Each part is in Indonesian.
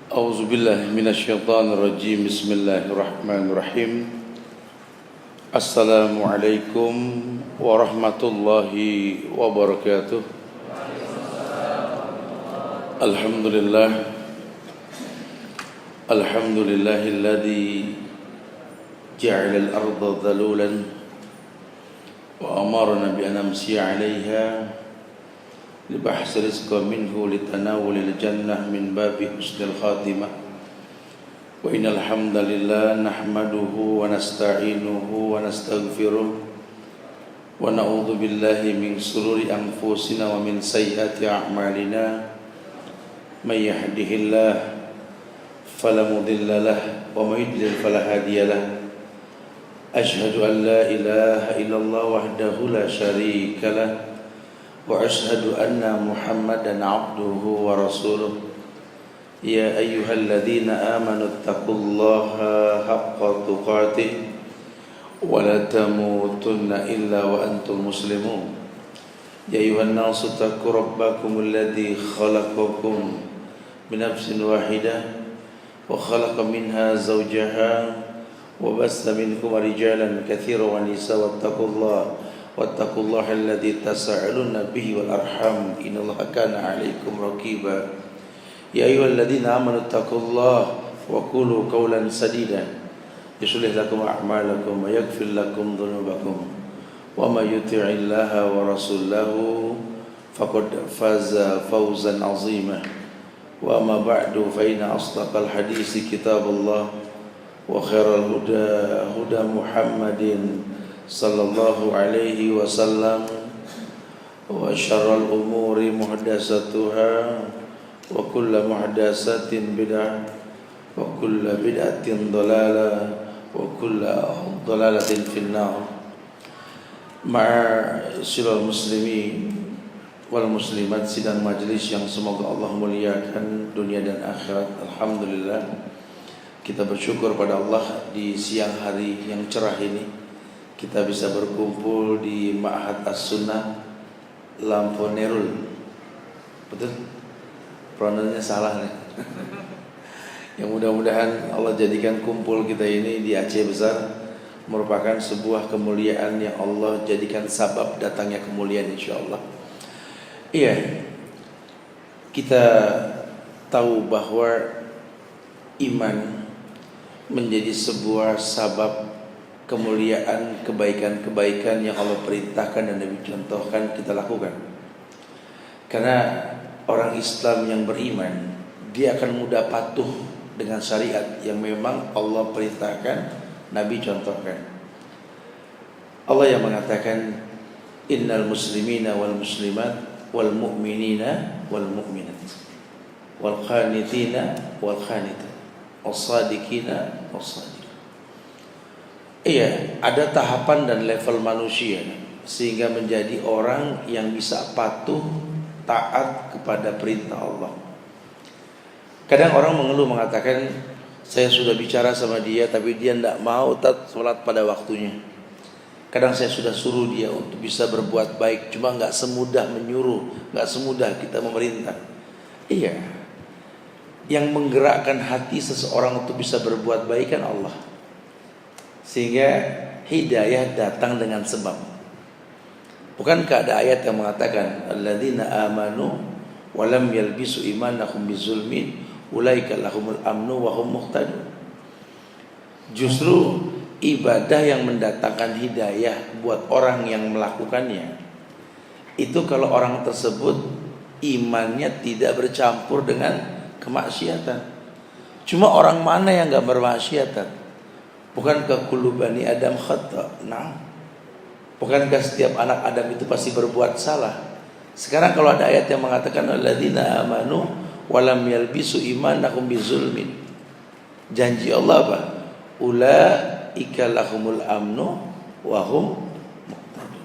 A'udzu billahi minasyaitonir rajim. Bismillahirrahmanirrahim. Assalamualaikum warahmatullahi wabarakatuh. Alhamdulillah. Alhamdulillahilladzi ja'ala al-ardha dhalulan wa amarna bi an namshiya 'alayha لبحث رزق منه لتناول الجنة من باب حسن الخاتمة وإن الحمد لله نحمده ونستعينه ونستغفره ونعوذ بالله من شرور أنفسنا ومن سيئات أعمالنا من يهده الله فلا مضل له ومن يضلل فلا هادي له أشهد أن لا إله إلا الله وحده لا شريك له وأشهد أن محمدا عبده ورسوله يا أيها الذين آمنوا اتقوا الله حق تقاته ولا تموتن إلا وأنتم مسلمون يا أيها الناس اتقوا ربكم الذي خلقكم من نفس واحدة وخلق منها زوجها وبث منكم رجالا كثيرا ونساء واتقوا الله الذي تساءلون به والأرحام إن الله كان عليكم رقيبا يا أيها الذين آمنوا اتقوا الله وقولوا قولا سديدا يصلح لكم أعمالكم ويغفر لكم ذنوبكم ومن يطع الله ورسوله فقد فاز فوزا عظيما وأما بعد فإن أصدق الحديث كتاب الله وخير الهدى هدى محمد صلى الله عليه وسلم وشر الأمور محدثاتها وكل محدثة بدعة وكل بدعة ضلالة وكل ضلالة في النار Ma'asyiral muslimin wal muslimat, sidang majelis yang semoga Allah muliakan dunia dan akhirat. Alhamdulillah, kita bersyukur pada Allah di siang hari yang cerah ini kita bisa berkumpul di Ma'had As-Sunnah Lamponerul. Betul? Pronounnya salah nih. Yang mudah-mudahan Allah jadikan kumpul kita ini di Aceh Besar merupakan sebuah kemuliaan yang Allah jadikan sabab datangnya kemuliaan insyaallah. Iya, kita tahu bahwa iman menjadi sebuah sabab kemuliaan, kebaikan-kebaikan yang Allah perintahkan dan Nabi contohkan kita lakukan. Karena orang Islam yang beriman, dia akan mudah patuh dengan syariat yang memang Allah perintahkan, Nabi contohkan. Allah yang mengatakan innal muslimina wal muslimat wal mu'minina wal mu'minat wal qanitina wal qanitat was sadiqina was sadiqat. Iya, ada tahapan dan level manusia sehingga menjadi orang yang bisa patuh, taat kepada perintah Allah. Kadang orang mengeluh mengatakan, saya sudah bicara sama dia tapi dia tidak mau sholat pada waktunya. Kadang saya sudah suruh dia untuk bisa berbuat baik, cuma nggak semudah menyuruh, nggak semudah kita memerintah. Iya, yang menggerakkan hati seseorang untuk bisa berbuat baik kan Allah. Sehingga hidayah datang dengan sebab. Bukankah ada ayat yang mengatakan alladzina amanu wa lam yalbisu imanahum bizulmin ulaika lahumul amnu wa hum muhtadun. Justru ibadah yang mendatangkan hidayah buat orang yang melakukannya itu kalau orang tersebut imannya tidak bercampur dengan kemaksiatan. Cuma orang mana yang enggak bermaksiatan? Bukankah kullu bani Adam khata? Nah, bukankah setiap anak Adam itu pasti berbuat salah? Sekarang kalau ada ayat yang mengatakan alladzina amanu wa lam yalbisu imanahum bizulmin, janji Allah apa? Ulaika lahumul amnu wa hum muhtadun.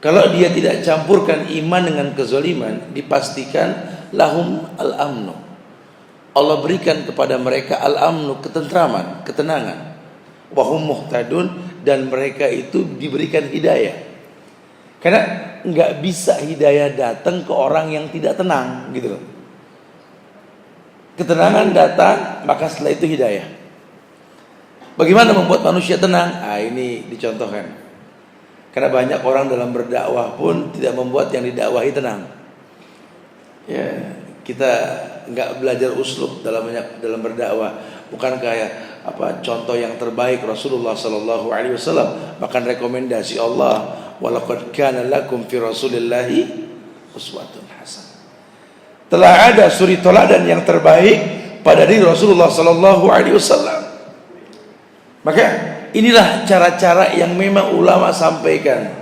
Kalau dia tidak campurkan iman dengan kezaliman, dipastikan lahum al-amnu. Allah berikan kepada mereka al-amnu, ketentraman, ketenangan. Wa hum muhtadun, dan mereka itu diberikan hidayah. Karena nggak bisa hidayah datang ke orang yang tidak tenang, gitu loh. Ketenangan datang, maka setelah itu hidayah. Bagaimana membuat manusia tenang? Ini dicontohkan. Karena banyak orang dalam berdakwah pun tidak membuat yang didakwahi tenang. Ya, kita nggak belajar uslub dalam berdakwah. Bukan kayak contoh yang terbaik Rasulullah Sallallahu Alaihi Wasallam. Bahkan rekomendasi Allah, walaqad kana lakum fi Rasulillahi uswatun hasanah. Telah ada suri teladan yang terbaik pada diri Rasulullah Sallallahu Alaihi Wasallam. Maka inilah cara-cara yang memang ulama sampaikan.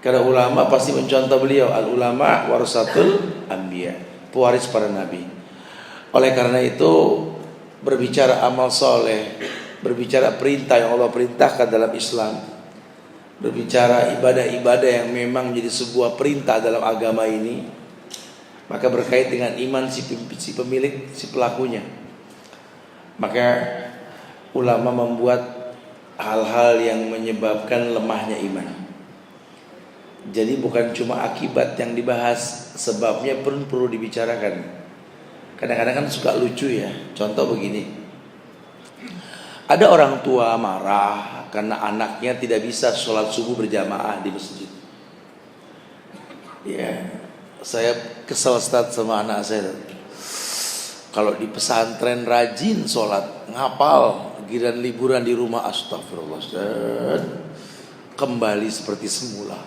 Karena ulama pasti mencontoh beliau, al ulama warasatul anbiya, pewaris para nabi. Oleh karena itu, berbicara amal soleh, berbicara perintah yang Allah perintahkan dalam Islam, berbicara ibadah-ibadah yang memang menjadi sebuah perintah dalam agama ini, maka berkait dengan iman si pemilik, si pelakunya. Maka ulama membuat hal-hal yang menyebabkan lemahnya iman. Jadi bukan cuma akibat yang dibahas, sebabnya pun perlu dibicarakan. Kadang-kadang kan suka lucu ya. Contoh begini, ada orang tua marah karena anaknya tidak bisa sholat subuh berjamaah di masjid. Ya, saya kesel Ustaz sama anak saya. Kalau di pesantren rajin sholat, ngapal, giliran liburan di rumah, astagfirullah Ustaz, kembali seperti semula.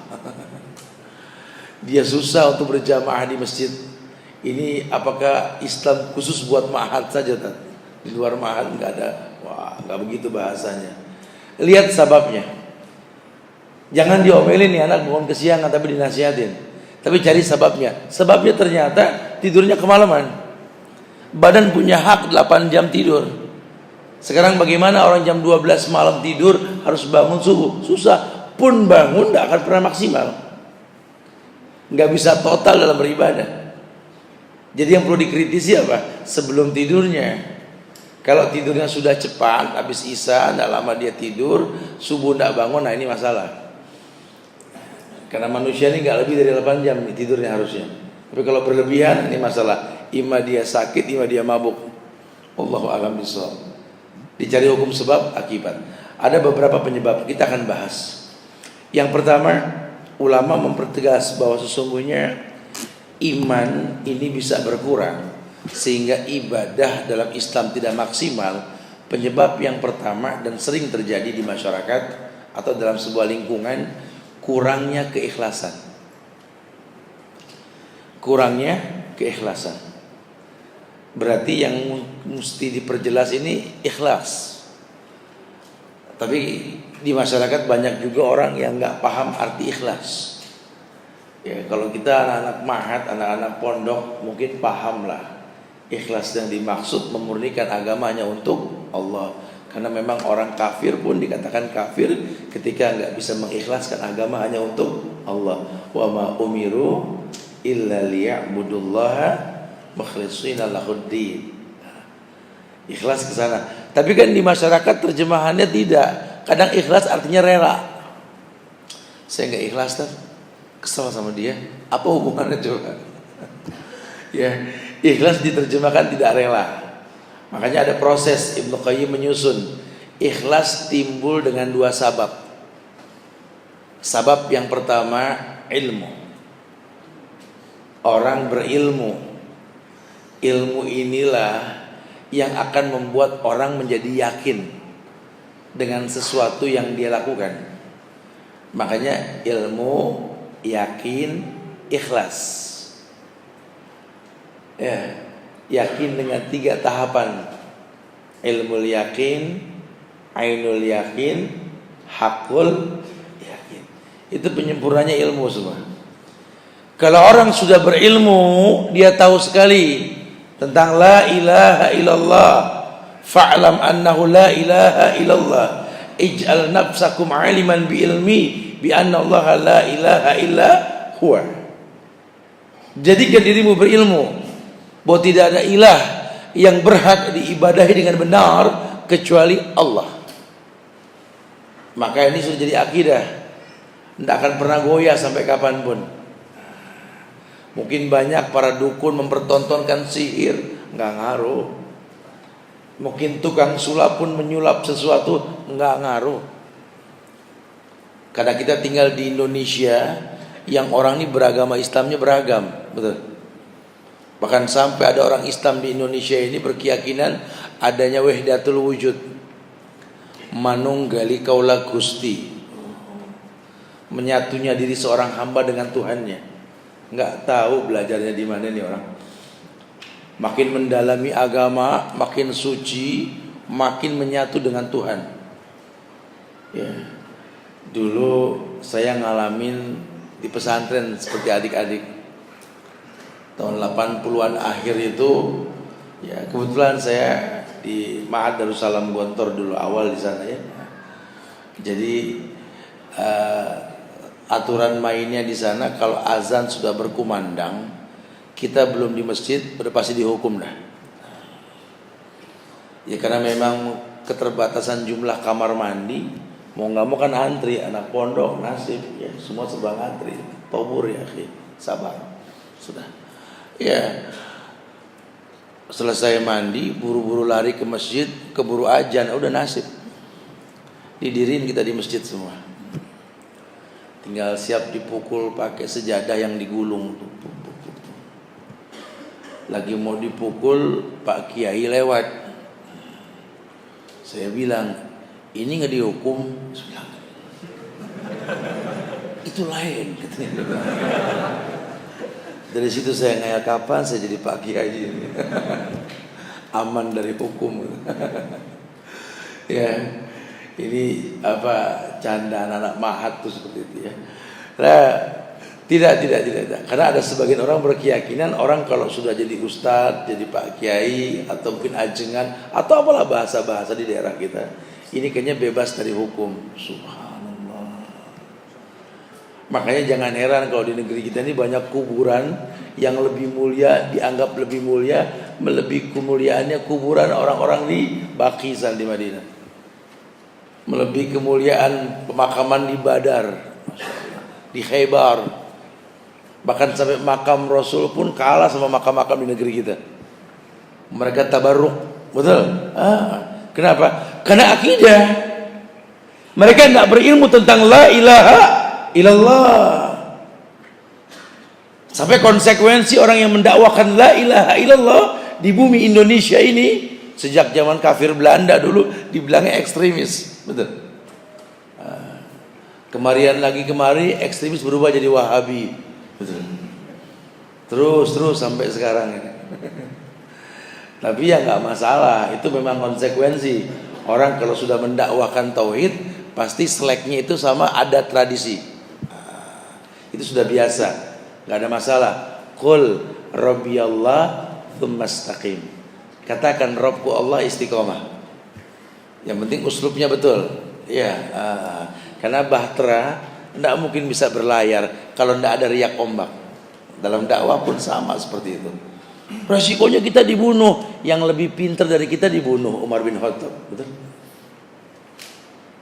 Dia susah untuk berjamaah di masjid. Ini apakah Islam khusus buat ma'had saja? Di luar ma'had nggak ada. Wah, nggak begitu bahasanya. Lihat sebabnya. Jangan diomelin nih anak bangun kesiangan tapi dinasihatin. Tapi cari sebabnya. Sebabnya ternyata tidurnya kemalaman. Badan punya hak 8 jam tidur. Sekarang bagaimana orang jam 12 malam tidur harus bangun subuh? Susah. Pun bangun nggak akan pernah maksimal. Nggak bisa total dalam beribadah. Jadi yang perlu dikritisi apa? Sebelum tidurnya. Kalau tidurnya sudah cepat, habis isya, tidak lama dia tidur, subuh tidak bangun, nah ini masalah. Karena manusia ini nggak lebih dari 8 jam nih tidurnya harusnya. Tapi kalau berlebihan, ini masalah. Ima dia sakit, ima dia mabuk. Allahu a'lam bishawab. Dicari hukum sebab akibat. Ada beberapa penyebab, kita akan bahas. Yang pertama, ulama mempertegas bahwa sesungguhnya iman ini bisa berkurang sehingga ibadah dalam Islam tidak maksimal. Penyebab yang pertama dan sering terjadi di masyarakat atau dalam sebuah lingkungan, kurangnya keikhlasan. Kurangnya keikhlasan. Berarti yang mesti diperjelas ini ikhlas. Tapi di masyarakat banyak juga orang yang nggak paham arti ikhlas. Ya, kalau kita anak-anak ma'had, anak-anak pondok mungkin paham lah. Ikhlas yang dimaksud memurnikan agamanya untuk Allah. Karena memang orang kafir pun dikatakan kafir ketika nggak bisa mengikhlaskan agama hanya untuk Allah. Wa ma umiru illa liya'budullaha mukhlishina lahuddin. Ikhlas ke sana. Tapi kan di masyarakat terjemahannya tidak. Kadang ikhlas artinya rela. Saya nggak ikhlas kan? Kesal sama dia. Apa hubungannya coba? Ya, ikhlas diterjemahkan tidak rela. Makanya ada proses Ibnu Qayyim menyusun. Ikhlas timbul dengan 2 sabab. Sabab yang pertama ilmu. Orang berilmu. Ilmu inilah yang akan membuat orang menjadi yakin dengan sesuatu yang dia lakukan. Makanya ilmu, yakin, ikhlas. Ya, yakin dengan 3 tahapan. Ilmul yakin, ainul yakin, hakul yakin. Itu penyempurnanya ilmu semua. Kalau orang sudah berilmu, dia tahu sekali tentang la ilaha illallah. Fa'lam annahu la ilaha illallah. Ij'al nafsakum aliman bi ilmi bi anna Allah la ilaha illa huwa. Jadikan dirimu berilmu bahwa tidak ada ilah yang berhak diibadahi dengan benar kecuali Allah. Maka ini sudah jadi akidah, tidak akan pernah goyah sampai kapanpun. Mungkin banyak para dukun mempertontonkan sihir, nggak ngaruh. Mungkin tukang sulap pun menyulap sesuatu, nggak ngaruh. Karena kita tinggal di Indonesia yang orang ini beragama Islamnya beragam, betul. Bahkan sampai ada orang Islam di Indonesia ini berkeyakinan adanya wahdatul wujud, manunggali kaula Gusti, menyatunya diri seorang hamba dengan Tuhannya. Nggak tahu belajarnya di mana nih orang. Makin mendalami agama, makin suci, makin menyatu dengan Tuhan. Ya. Dulu saya ngalamin di pesantren seperti adik-adik. Tahun 80-an akhir itu, ya kebetulan saya di Ma'had Darussalam Gontor dulu awal di sana ya. Jadi aturan mainnya di sana kalau azan sudah berkumandang, kita belum di masjid udah pasti dihukum dah. Ya karena memang keterbatasan jumlah kamar mandi, mau nggak mau kan antri, anak pondok nasib ya semua serba antri. Tobur ya, sabar. Sudah. Ya. Selesai mandi, buru-buru lari ke masjid, keburu azan, udah nasib. Didirin kita di masjid semua. Tinggal siap dipukul pakai sejadah yang digulung. Lagi mau dipukul, Pak Kiai lewat. Saya bilang, ini nggak dihukum. Saya bilang, itu lain. Dari situ saya ngayal kapan saya jadi Pak Kiai ini. Aman dari hukum. Ya. Ini apa candaan anak Ma'had tuh seperti itu ya. Nah, tidak. Karena ada sebagian orang berkeyakinan orang kalau sudah jadi ustadz, jadi Pak Kiai atau mungkin ajengan atau apalah bahasa-bahasa di daerah kita, ini kayaknya bebas dari hukum. Subhanallah. Makanya jangan heran kalau di negeri kita ini banyak kuburan yang lebih mulia, dianggap lebih mulia, melebihi kemuliaannya kuburan orang-orang di Baqisan di Madinah. Melebihi kemuliaan pemakaman di Badar, di Khaybar. Bahkan sampai makam Rasul pun kalah sama makam-makam di negeri kita. Mereka tabarruk, betul? Kenapa? Karena akidah. Mereka tidak berilmu tentang la ilaha illallah. Sampai konsekuensi orang yang mendakwakan la ilaha illallah di bumi Indonesia ini sejak zaman kafir Belanda dulu dibilangnya ekstremis. Betul. Kemari ekstremis berubah jadi Wahabi. Betul. Terus sampai sekarang ini. Tapi ya nggak masalah, itu memang konsekuensi. Orang kalau sudah mendakwakan tauhid, pasti seleknya itu sama adat tradisi. Itu sudah biasa, nggak ada masalah. Qul rabbiyallah tsumma istaqim. Katakan Rabbku Allah istiqomah. Yang penting uslubnya betul. Ya, karena bahtera tidak mungkin bisa berlayar kalau tidak ada riak ombak. Dalam dakwah pun sama seperti itu. Resikonya kita dibunuh. Yang lebih pintar dari kita dibunuh, Umar bin Khattab. Betul?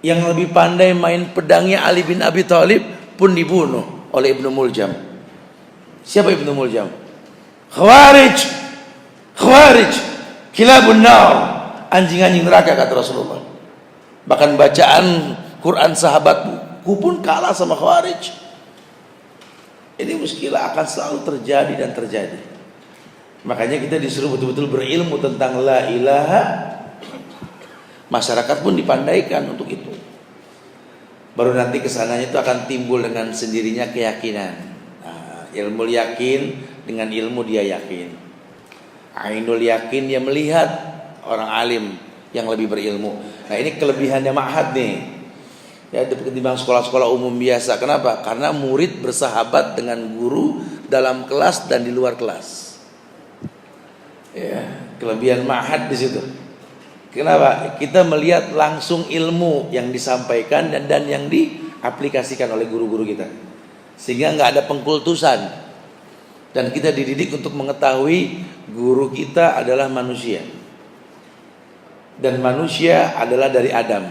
Yang lebih pandai main pedangnya Ali bin Abi Thalib pun dibunuh oleh Ibnu Muljam. Siapa Ibnu Muljam? Khawarij, kilabun nar. Anjing-anjing neraka kata Rasulullah. Bahkan bacaan Quran sahabatku pun kalah sama Khawarij. Ini muskilah akan selalu terjadi dan terjadi. Makanya kita disuruh betul-betul berilmu tentang la ilaha. Masyarakat pun dipandaikan untuk itu. Baru nanti kesananya itu akan timbul dengan sendirinya keyakinan. Ilmu yakin dengan ilmu dia yakin. Ainul yakin dia melihat orang alim yang lebih berilmu. Nah ini kelebihannya Ma'had nih. Ya ketimbang sekolah-sekolah umum biasa. Kenapa? Karena murid bersahabat dengan guru dalam kelas dan di luar kelas. Ya, kelebihan Ma'had di situ. Kenapa? Kita melihat langsung ilmu yang disampaikan dan yang diaplikasikan oleh guru-guru kita. Sehingga nggak ada pengkultusan. Dan kita dididik untuk mengetahui guru kita adalah manusia. Dan manusia adalah dari Adam.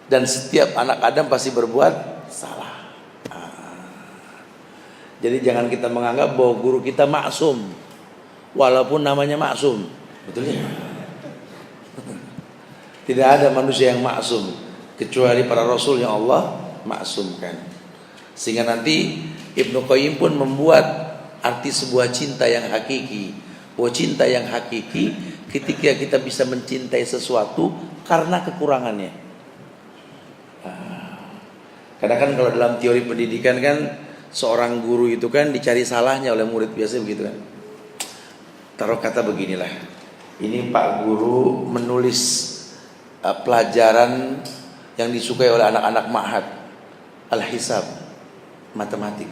Dan setiap anak Adam pasti berbuat salah. Jadi jangan kita menganggap bahwa guru kita maksum. walaupun namanya maksum. Betul ya? Tidak ada manusia yang maksum kecuali para rasul yang Allah maksumkan. Sehingga nanti Ibnu Qayyim pun membuat arti sebuah cinta yang hakiki. Bahwa cinta yang hakiki ketika kita bisa mencintai sesuatu karena kekurangannya. Karena kan kalau dalam teori pendidikan kan seorang guru itu kan dicari salahnya oleh murid, biasanya begitu kan. Taruh kata beginilah, ini Pak Guru menulis pelajaran yang disukai oleh anak-anak ma'had, al-hisab, matematik.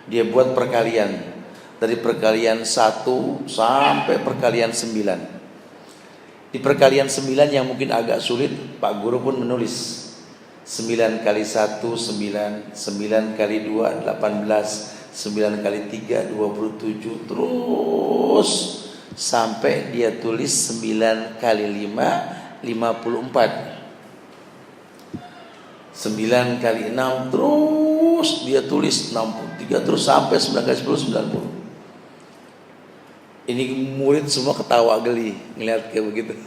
Dia buat perkalian dari perkalian 1 sampai perkalian 9. Di perkalian 9 yang mungkin agak sulit, Pak Guru pun menulis 9 kali 1 9, 9 kali 2 18, 9 kali 3 27, terus sampai dia tulis 9 kali 5 54. 9 kali 6 terus dia tulis 63, terus sampai 9 kali 10 90. Ini murid semua ketawa geli ngeliat kayak begitu.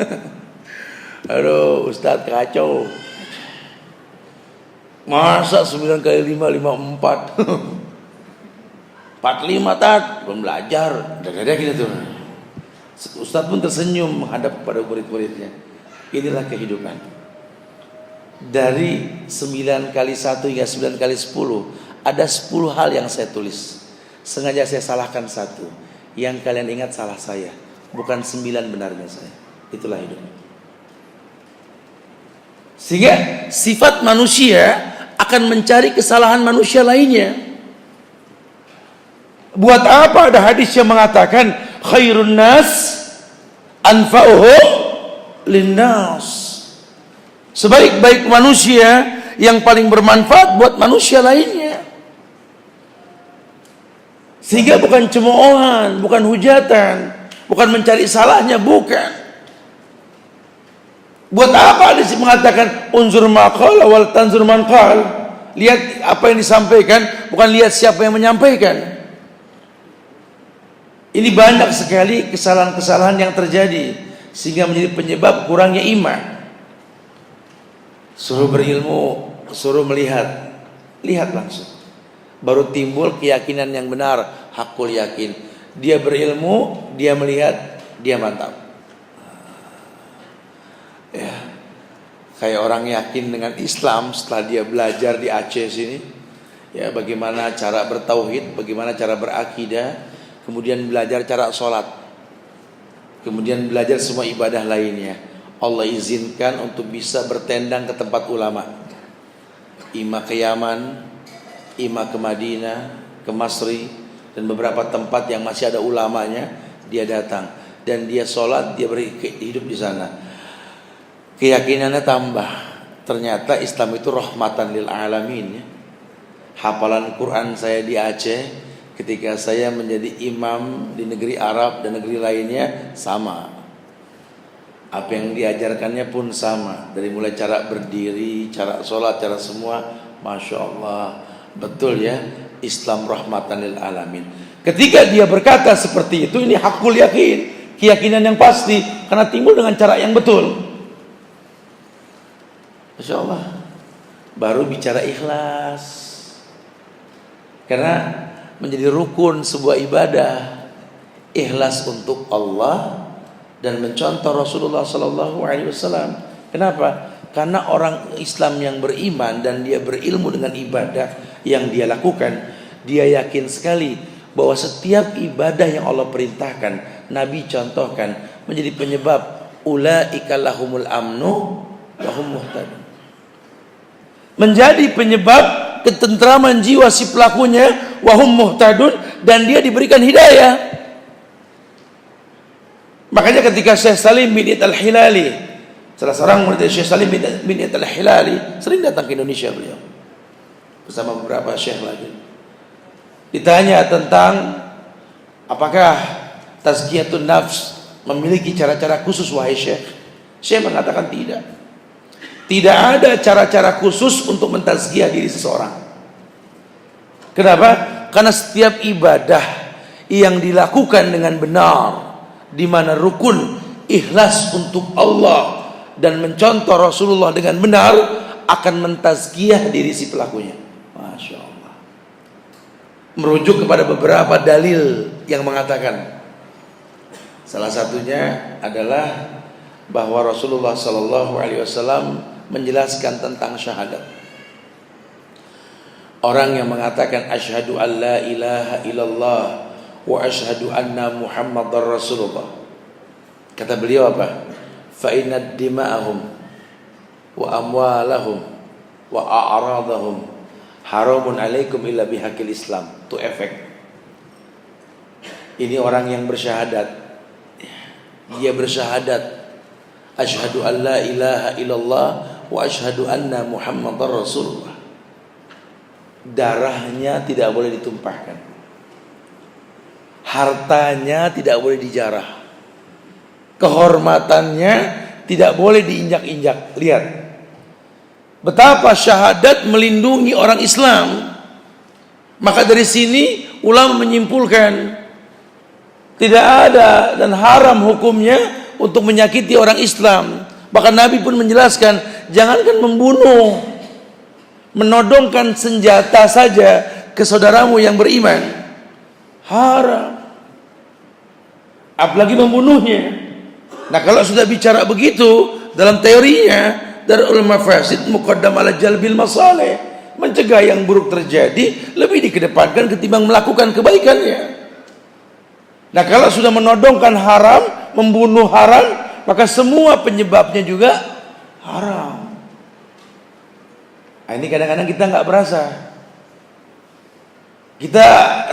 Aduh, Ustadz kacau. Masa 9 kali 5 54. 45 tat belum belajar. Dadah gitu tuh. Ustadz pun tersenyum menghadap kepada murid-muridnya. Inilah kehidupan. Dari 9 kali 1 hingga 9 kali 10 ada 10 hal yang saya tulis. Sengaja saya salahkan 1. Yang kalian ingat salah saya, bukan 9 benarnya saya. Itulah hidup. Sehingga sifat manusia akan mencari kesalahan manusia lainnya. Buat apa ada hadis yang mengatakan khairun nas anfa'uhum linnas. Sebaik-baik manusia yang paling bermanfaat buat manusia lainnya. Sehingga bukan cemoohan, bukan hujatan, bukan mencari salahnya, bukan. Buat apa hadis mengatakan unzur maqala wal tanzur man qal? Lihat apa yang disampaikan, bukan lihat siapa yang menyampaikan. Ini banyak sekali kesalahan-kesalahan yang terjadi sehingga menjadi penyebab kurangnya iman. Suruh berilmu, suruh melihat, lihat langsung. Baru timbul keyakinan yang benar, hakul yakin. Dia berilmu, dia melihat, dia mantap. Ya, kayak orang yakin dengan Islam setelah dia belajar di Aceh sini, ya bagaimana cara bertauhid, bagaimana cara berakidah, kemudian belajar cara sholat, kemudian belajar semua ibadah lainnya. Allah izinkan untuk bisa bertendang ke tempat ulama, ima ke Yaman, ima ke Madinah, ke Masri, dan beberapa tempat yang masih ada ulamanya. Dia datang dan dia sholat, dia hidup di sana. Keyakinannya tambah. Ternyata Islam itu rahmatan lil alamin. Hafalan Quran saya di Aceh ketika saya menjadi imam di negeri Arab dan negeri lainnya sama. Apa yang diajarkannya pun sama. Dari mulai cara berdiri, cara sholat, cara semua, Masya Allah. Betul ya, Islam rahmatan lil alamin. Ketika dia berkata seperti itu, ini hakul yakin, keyakinan yang pasti, karena timbul dengan cara yang betul. Masya Allah. Baru bicara ikhlas. Karena menjadi rukun sebuah ibadah, ikhlas untuk Allah dan mencontoh Rasulullah SAW. Kenapa? Karena orang Islam yang beriman dan dia berilmu dengan ibadah yang dia lakukan, dia yakin sekali bahwa setiap ibadah yang Allah perintahkan, Nabi contohkan, menjadi penyebab ulaika lahumul amnu lahum muhtadun. Menjadi penyebab ketentraman jiwa si pelakunya, wahum muhtadun, dan dia diberikan hidayah. Makanya ketika Syekh Salim bin Iyad Al-Hilali, salah seorang murid Syekh Salim bin Iyad Al-Hilali, sering datang ke Indonesia beliau bersama beberapa syekh lagi. Ditanya tentang apakah tazkiyatun nafs memiliki cara-cara khusus, wahai syekh. Syekh mengatakan tidak. Tidak ada cara-cara khusus untuk mentazkiyah diri seseorang. Kenapa? Karena setiap ibadah yang dilakukan dengan benar, di mana rukun ikhlas untuk Allah dan mencontoh Rasulullah dengan benar, akan mentazkiyah diri si pelakunya. Masya Allah. Merujuk kepada beberapa dalil yang mengatakan, salah satunya adalah bahwa Rasulullah Sallallahu Alaihi Wasallam menjelaskan tentang syahadat. Orang yang mengatakan asyhadu an la ilaha illallah wa asyhadu anna Muhammadar Rasulullah, kata beliau apa? Fa inna dima'ahum wa amwalahum wa a'radahum haramun alaikum illa bihaqil Islam. Itu efek. Ini orang yang bersyahadat. Dia bersyahadat asyhadu an la ilaha illallah wa asyhadu anna Muhammadar Rasulullah. Darahnya tidak boleh ditumpahkan, hartanya tidak boleh dijarah, kehormatannya tidak boleh diinjak-injak. Lihat betapa syahadat melindungi orang Islam. Maka dari sini ulama menyimpulkan tidak ada dan haram hukumnya untuk menyakiti orang Islam. Bahkan Nabi pun menjelaskan, jangankan membunuh, menodongkan senjata saja ke saudaramu yang beriman haram, apalagi membunuhnya. Nah, kalau sudah bicara begitu, dalam teorinya Darul Mafasid muqaddam ala jalbil masalih, mencegah yang buruk terjadi lebih dikedepankan ketimbang melakukan kebaikannya. Nah, kalau sudah menodongkan haram, membunuh haram, maka semua penyebabnya juga haram. Nah, ini kadang-kadang kita nggak berasa.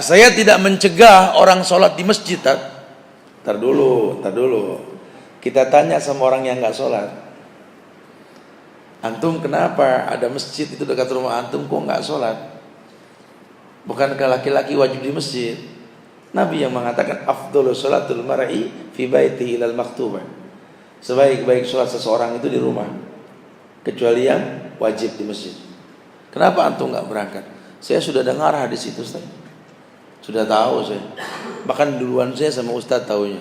Saya tidak mencegah orang sholat di masjid. Tar dulu. Kita tanya sama orang yang nggak sholat, antum kenapa ada masjid itu dekat rumah antum kok nggak sholat? Bukankah laki-laki wajib di masjid? Nabi yang mengatakan afdhalu sholatul mar'i fi baitihi ilal maktubah. Sebaik-baik sholat seseorang itu di rumah, kecuali yang wajib di masjid. Kenapa antum nggak berangkat? Saya sudah dengar hadis itu, Ustaz. Sudah tahu saya. Bahkan duluan saya sama Ustaz tahunya.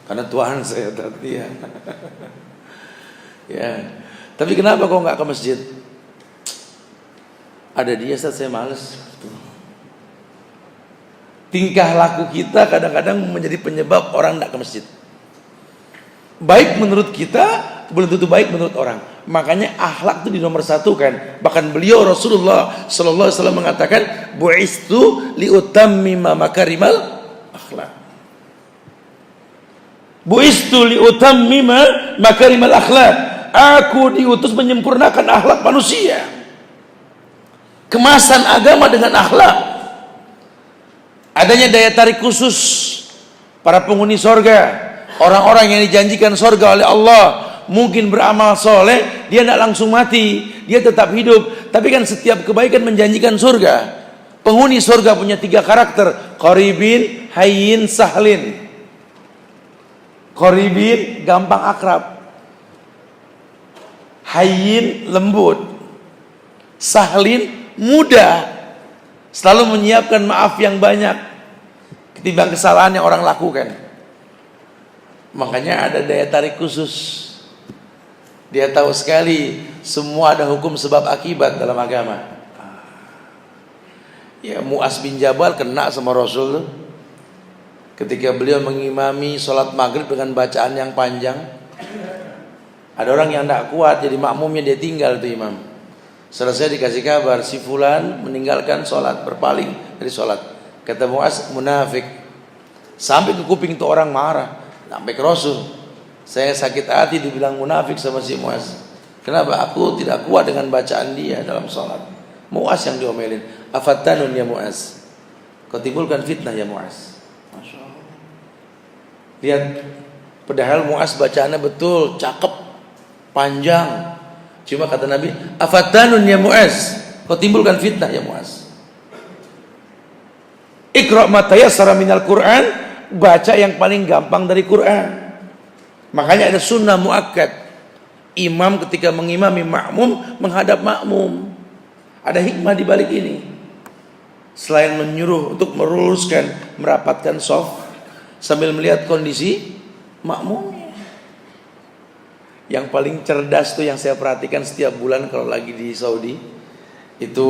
Karena Tuhan saya tadi ya. Ya. Tapi kenapa kok nggak ke masjid? Ada dia, Ustaz, saya males. Tingkah laku kita kadang-kadang menjadi penyebab orang tidak ke masjid. Baik menurut kita, belum tentu baik menurut orang. Makanya akhlak itu dinomorsatukan. Bahkan beliau Rasulullah Sallallahu Alaihi Wasallam mengatakan, bu'istu liutammima makarimal akhlak. Bu'istu liutammima makarimal akhlak. Aku diutus menyempurnakan akhlak manusia. Kemasan agama dengan akhlak. Adanya daya tarik khusus para penghuni sorga, orang-orang yang dijanjikan sorga oleh Allah. Mungkin beramal soleh, dia tidak langsung mati, dia tetap hidup. Tapi kan setiap kebaikan menjanjikan surga. Penghuni surga punya 3 karakter: qaribin, hayyin, sahlin. Qaribin, gampang akrab. Hayyin, lembut. Sahlin, mudah. Selalu menyiapkan maaf yang banyak ketimbang kesalahan yang orang lakukan. Makanya ada daya tarik khusus. Dia tahu sekali semua ada hukum sebab akibat dalam agama. Ya, Mu'az bin Jabal kena sama Rasul tuh. Ketika beliau mengimami sholat maghrib dengan bacaan yang panjang, ada orang yang tidak kuat, jadi makmumnya dia tinggal tuh imam. Selesai dikasih kabar, si fulan meninggalkan sholat, berpaling dari sholat. Kata Mu'az, munafik. Sampai ke kuping tuh orang marah, sampai ke Rasul. Saya sakit hati dibilang munafik sama si Mu'az. Kenapa? Aku tidak kuat dengan bacaan dia dalam sholat. Mu'az yang diomelin. Afattanun ya Mu'az, kau timbulkan fitnah ya Mu'az. Masya Allah. Lihat, padahal Mu'az bacaannya betul, cakep, panjang. Cuma kata Nabi, afattanun ya Mu'az, kau timbulkan fitnah ya Mu'az. Iqra' ma tayassara minal Qur'an, baca yang paling gampang dari Qur'an. Makanya ada sunnah muakkad. Imam ketika mengimami makmum menghadap makmum. Ada hikmah di balik ini. Selain menyuruh untuk meluruskan, merapatkan shaf sambil melihat kondisi makmumnya. Yang paling cerdas tuh yang saya perhatikan setiap bulan kalau lagi di Saudi itu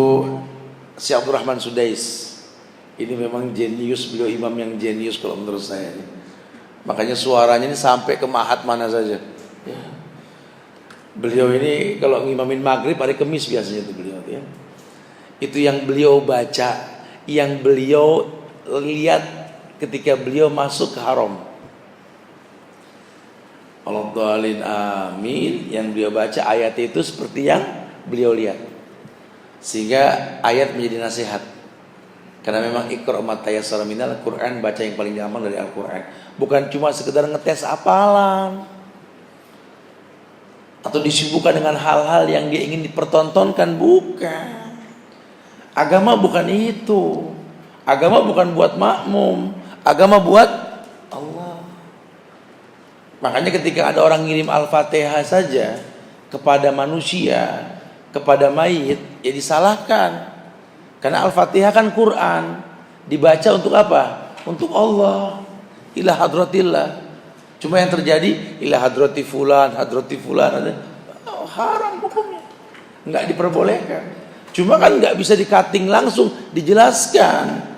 si Abdurrahman Sudais. Ini memang jenius, beliau imam yang jenius kalau menurut saya. Makanya suaranya ini sampai ke mahat mana saja. Ya. Beliau ini kalau ngimamin maghrib hari Kamis biasanya itu beliau ya. Itu yang beliau baca, yang beliau lihat ketika beliau masuk ke haram. Allahumma amin. Yang beliau baca ayat itu seperti yang beliau lihat, sehingga ayat menjadi nasihat. Karena memang Iqra ma tayassara minal Quran, baca yang paling gampang dari Al-Quran. Bukan cuma sekedar ngetes hafalan atau disibukkan dengan hal-hal yang dia ingin dipertontonkan. Bukan. Agama bukan itu. Agama bukan buat makmum. Agama buat Allah. Makanya ketika ada orang ngirim Al-Fatihah saja kepada manusia, kepada mayit, ya disalahkan. Karena Al-Fatihah kan Quran, dibaca untuk apa? Untuk Allah, ila hadratillah. Cuma yang terjadi ila hadrati fulan, haram hukumnya, nggak diperbolehkan. Cuma kan nggak bisa dikating langsung, dijelaskan.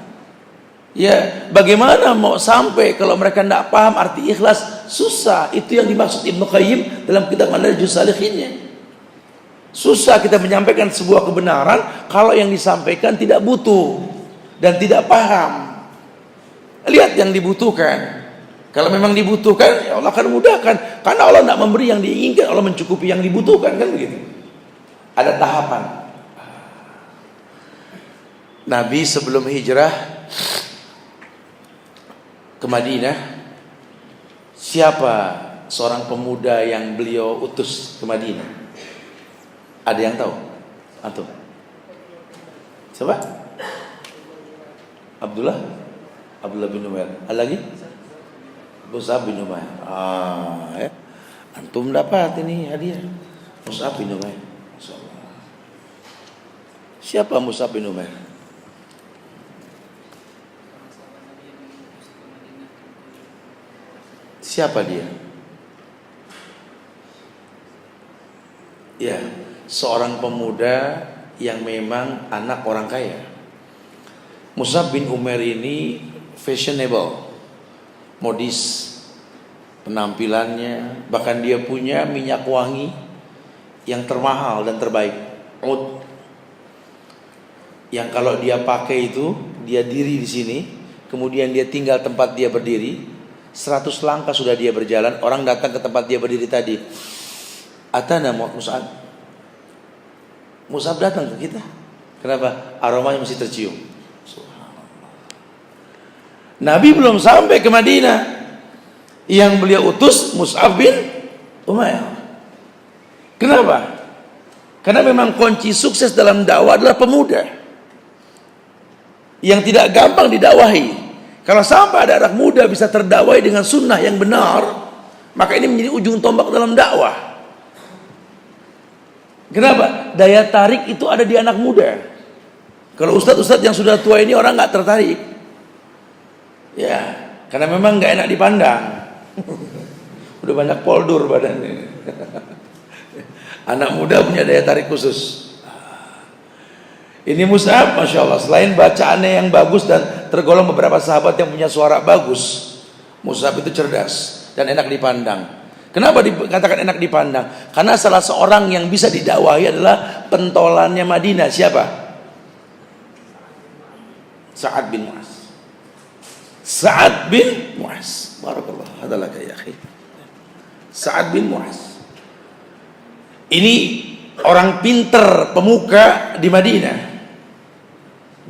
Ya, bagaimana mau sampai kalau mereka tidak paham arti ikhlas? Susah. Itu yang dimaksud Ibnu Qayyim dalam kitab Madarijus Salikinnya. Susah kita menyampaikan sebuah kebenaran kalau yang disampaikan tidak butuh dan tidak paham. Lihat yang dibutuhkan. Kalau memang dibutuhkan, ya Allah akan mudahkan. Karena Allah tidak memberi yang diinginkan, Allah mencukupi yang dibutuhkan, kan begitu. Ada tahapan. Nabi sebelum hijrah ke Madinah, siapa seorang pemuda yang beliau utus ke Madinah? Ada yang tahu? Antum? Siapa? Abdullah bin Umair. Ada lagi? Mus'ab bin Umair. Ya. Antum dapat ini hadiah. Mus'ab bin Umair. Siapa Mus'ab bin Umair? Siapa dia? Ya, seorang pemuda yang memang anak orang kaya. Mus'ab bin Umair ini fashionable, modis penampilannya, bahkan dia punya minyak wangi yang termahal dan terbaik, oud, yang kalau dia pakai itu, dia diri di sini, kemudian dia tinggal tempat dia berdiri, 100 langkah sudah dia berjalan, orang datang ke tempat dia berdiri tadi, atana Mus'ab. Mus'ab datang ke kita. Kenapa? Aromanya masih tercium. Nabi belum sampai ke Madinah, yang beliau utus Mus'ab bin Umair. Kenapa? Karena memang kunci sukses dalam dakwah adalah pemuda yang tidak gampang didakwahi. Kalau sampai ada anak muda bisa terdakwai dengan sunnah yang benar, maka ini menjadi ujung tombak dalam dakwah. Kenapa? Daya tarik itu ada di anak muda. Kalau ustadz-ustadz yang sudah tua ini orang nggak tertarik. Ya, karena memang nggak enak dipandang. Udah banyak poldur badannya. Anak muda punya daya tarik khusus. Ini Mus'ab, Masya Allah, selain bacaannya yang bagus dan tergolong beberapa sahabat yang punya suara bagus, Mus'ab itu cerdas dan enak dipandang. Kenapa dikatakan enak dipandang? Karena salah seorang yang bisa didakwahi adalah pentolannya Madinah. Siapa? Sa'ad bin Mu'az. Sa'ad bin Mu'az. Barakallah. Hadalaka ya akhi. Sa'ad bin Mu'az. Ini orang pinter, pemuka di Madinah.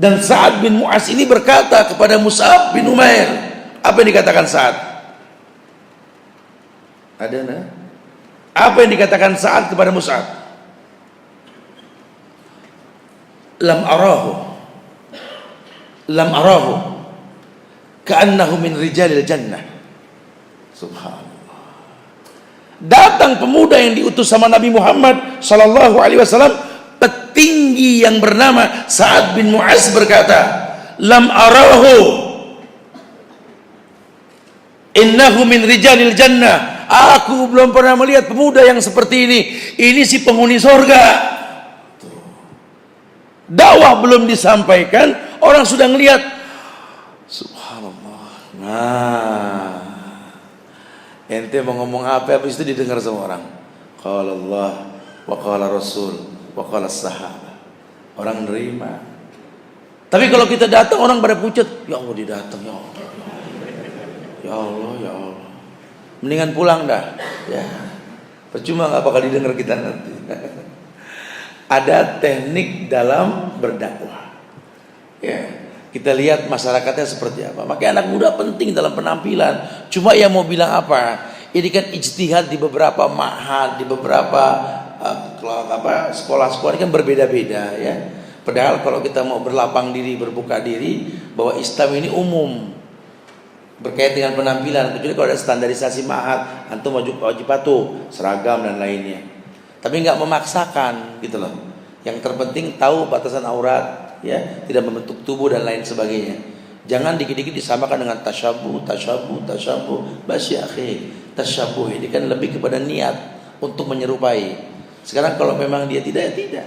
Dan Sa'ad bin Mu'az ini berkata kepada Mus'ab bin Umair. Apa yang dikatakan Sa'ad? Ada nah? Apa yang dikatakan Sa'ad kepada Mus'ab? Lam arahu ka'annahu min rijalil jannah. Subhanallah. Datang pemuda yang diutus sama Nabi Muhammad sallallahu alaihi wasallam, petinggi yang bernama Sa'ad bin Mu'az berkata, lam arahu innahu min rijalil jannah. Aku belum pernah melihat pemuda yang seperti ini. Ini si penghuni sorga. Dakwah belum disampaikan, orang sudah ngelihat. Subhanallah. Nah, ente mau ngomong apa, habis itu didengar sama orang. Qala Allah wa qala Rasul wa qala sahabat. Orang nerima. Tapi kalau kita datang, orang pada pucat. Ya Allah, dia datang, ya Allah. Ya Allah, ya Allah. Mendingan pulang dah. Ya. Percuma nggak bakal didengar kita nanti. Ada teknik dalam berdakwah. Ya. Kita lihat masyarakatnya seperti apa. Makanya anak muda penting dalam penampilan. Cuma yang mau bilang apa? Ini kan ijtihad di beberapa ma'had, di beberapa sekolah-sekolah ini kan berbeda-beda ya. Padahal kalau kita mau berlapang diri, berbuka diri bahwa Islam ini umum berkait dengan penampilan, kecuali kalau ada standarisasi ma'had, antum wajib patuh, seragam dan lainnya. Tapi nggak memaksakan gitu loh. Yang terpenting tahu batasan aurat, ya, tidak membentuk tubuh dan lain sebagainya. Jangan dikit-dikit disamakan dengan tasyabuh. Bas ya akhi, tasyabuh ini kan lebih kepada niat untuk menyerupai. Sekarang kalau memang dia tidak, ya tidak.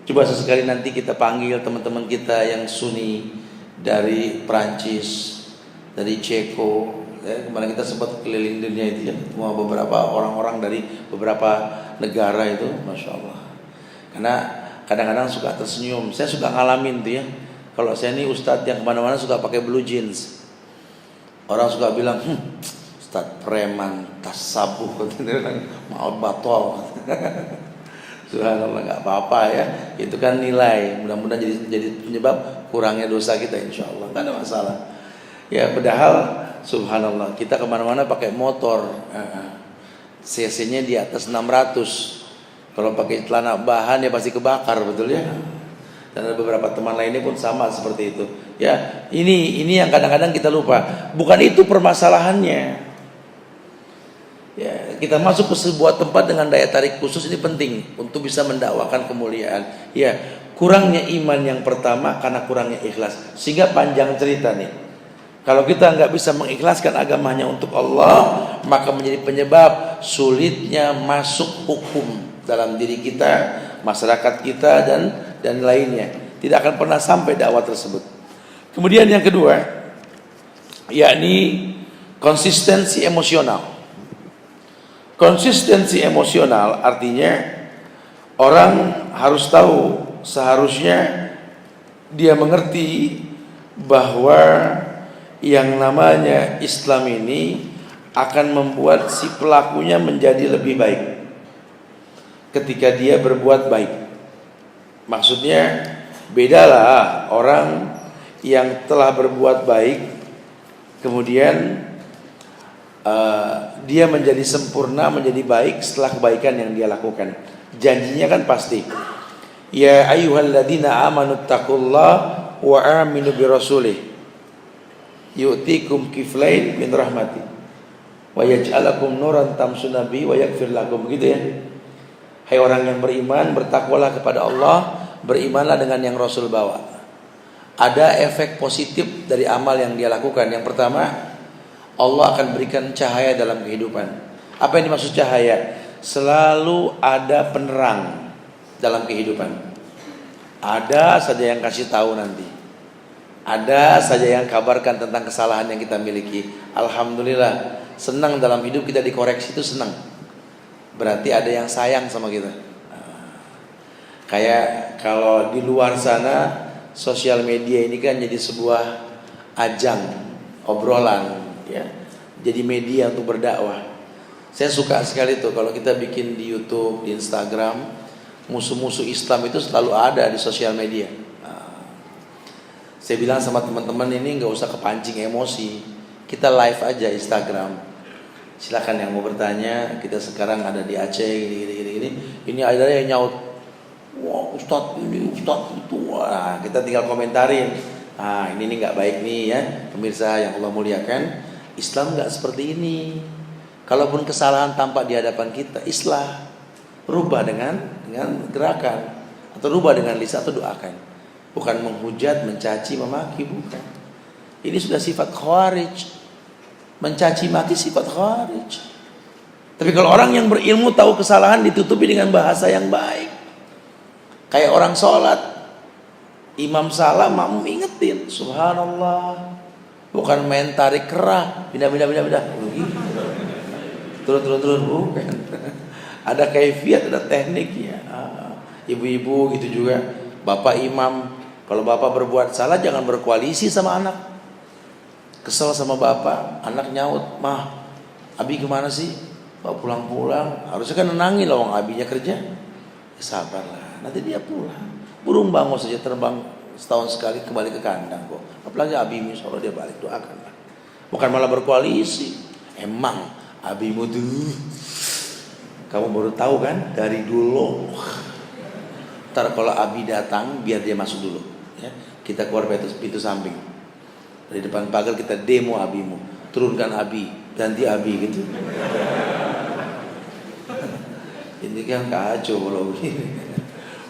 Coba sesekali nanti kita panggil teman-teman kita yang Sunni dari Prancis, dari Ceko, ya, kemarin kita sempat keliling dunia itu ya, semua beberapa orang-orang dari beberapa negara itu, masya Allah. Karena kadang-kadang suka tersenyum, saya suka ngalamin tuh ya. Kalau saya ini ustadz yang kemana-mana suka pakai blue jeans, orang suka bilang, ustadz preman, tas sabuh, mau batol. Subhanallah, nggak apa-apa ya, itu kan nilai. Mudah-mudahan jadi penyebab kurangnya dosa kita, insya Allah, nggak ada masalah. Ya, padahal subhanallah kita kemana-mana pakai motor, cc-nya di atas 600. Kalau pakai celana bahan ya pasti kebakar, betul ya. Dan ada beberapa teman lainnya pun sama seperti itu. Ya, ini yang kadang-kadang kita lupa. Bukan itu permasalahannya. Ya, kita masuk ke sebuah tempat dengan daya tarik khusus ini penting untuk bisa mendakwakan kemuliaan. Ya, kurangnya iman yang pertama karena kurangnya ikhlas. Sehingga panjang cerita nih. Kalau kita nggak bisa mengikhlaskan agamanya untuk Allah, maka menjadi penyebab sulitnya masuk hukum dalam diri kita, masyarakat kita dan lainnya. Tidak akan pernah sampai dakwah tersebut. Kemudian yang kedua, yakni konsistensi emosional. Konsistensi emosional artinya orang harus tahu, seharusnya dia mengerti bahwa yang namanya Islam ini akan membuat si pelakunya menjadi lebih baik ketika dia berbuat baik. Maksudnya bedalah orang yang telah berbuat baik kemudian dia menjadi sempurna, menjadi baik setelah kebaikan yang dia lakukan. Janjinya kan pasti. Ya ayyuhalladzina amanu taqullaha wa aminu birasulih yu'tikum kiflain min rahmati wa yaj'alakum nuran tamshuna bihi wa yaghfir lakum, gitu ya. Hai orang yang beriman, bertakwalah kepada Allah, berimanlah dengan yang Rasul bawa. Ada efek positif dari amal yang dia lakukan. Yang pertama, Allah akan berikan cahaya dalam kehidupan. Apa yang dimaksud cahaya? Selalu ada penerang dalam kehidupan. Ada saja yang kasih tahu nanti. Ada saja yang kabarkan tentang kesalahan yang kita miliki. Alhamdulillah, senang dalam hidup kita dikoreksi itu senang. Berarti ada yang sayang sama kita. Kayak kalau di luar sana, sosial media ini kan jadi sebuah ajang obrolan, ya, jadi media untuk berdakwah. Saya suka sekali tuh kalau kita bikin di YouTube, di Instagram, musuh-musuh Islam itu selalu ada di sosial media. Saya bilang sama teman-teman ini nggak usah kepancing emosi, kita live aja Instagram. Silakan yang mau bertanya. Kita sekarang ada di Aceh, gini. Ini ada yang nyaut, wah Ustadz ini, Ustadz itu. Wah, kita tinggal komentarin. Ini nggak baik nih ya, pemirsa yang Allah muliakan. Islam nggak seperti ini. Kalaupun kesalahan tampak di hadapan kita, islah, rubah dengan gerakan, atau rubah dengan lisan, atau doakan. bukan menghujat, mencaci, memaki, bukan. Ini sudah sifat khawarij. Mencaci maki sifat khawarij. Tapi kalau orang yang berilmu tahu kesalahan ditutupi dengan bahasa yang baik. Kayak orang sholat, imam salah, makmum ingetin, subhanallah. Bukan main tarik kerah, pindah. Turun, bukan. Ada kaifiat, ada tekniknya. Ibu-ibu gitu juga. Bapak imam, kalau bapak berbuat salah jangan berkoalisi sama anak. Kesel sama bapak, anak nyaut, "Mah, Abi kemana sih? Bapak pulang-pulang." Harusnya kan nenangin lah, wong abinya kerja. Ya, sabarlah, nanti dia pulang. Burung bangau saja terbang setahun sekali kembali ke kandang kok. Apalagi abimu, insya Allah dia balik, doakanlah. Bukan malah berkoalisi. Emang abimu tuh, kamu baru tahu kan dari dulu. Ntar kalau abi datang biar dia masuk dulu, ya. Kita keluar pintu samping, dari depan pagar kita demo abimu, turunkan abi, ganti abi gitu. Ini kan kacau kalau begini.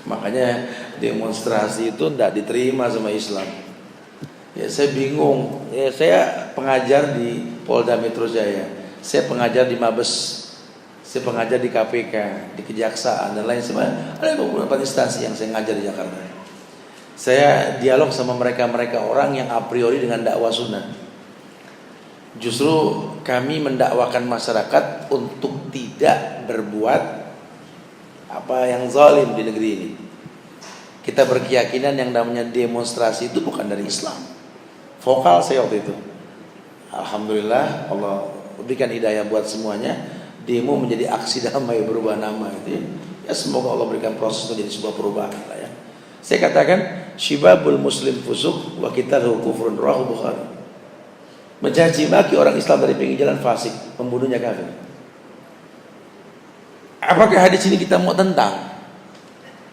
Makanya demonstrasi itu tidak diterima sama Islam. Ya, saya bingung. Ya, saya pengajar di Polda Metro Jaya, saya pengajar di Mabes, saya pengajar di KPK, di Kejaksaan dan lain sebagainya. Ada beberapa instansi yang saya ngajar di Jakarta. Saya dialog sama mereka orang yang a priori dengan dakwah sunnah. Justru kami mendakwakan masyarakat untuk tidak berbuat apa yang zalim di negeri ini. Kita berkeyakinan yang namanya demonstrasi itu bukan dari Islam. Vokal saya waktu itu, alhamdulillah Allah berikan hidayah buat semuanya. Demo menjadi aksi damai, berubah nama itu. Ya semoga Allah berikan proses menjadi sebuah perubahan lah ya. Saya katakan syibabul muslim fusuk wa qitaluhu kufrun, rawahu Bukhari. Mencaci maki orang Islam dari pinggir jalan fasik, pembunuhnya kafir. Apakah hadis ini kita mau tentang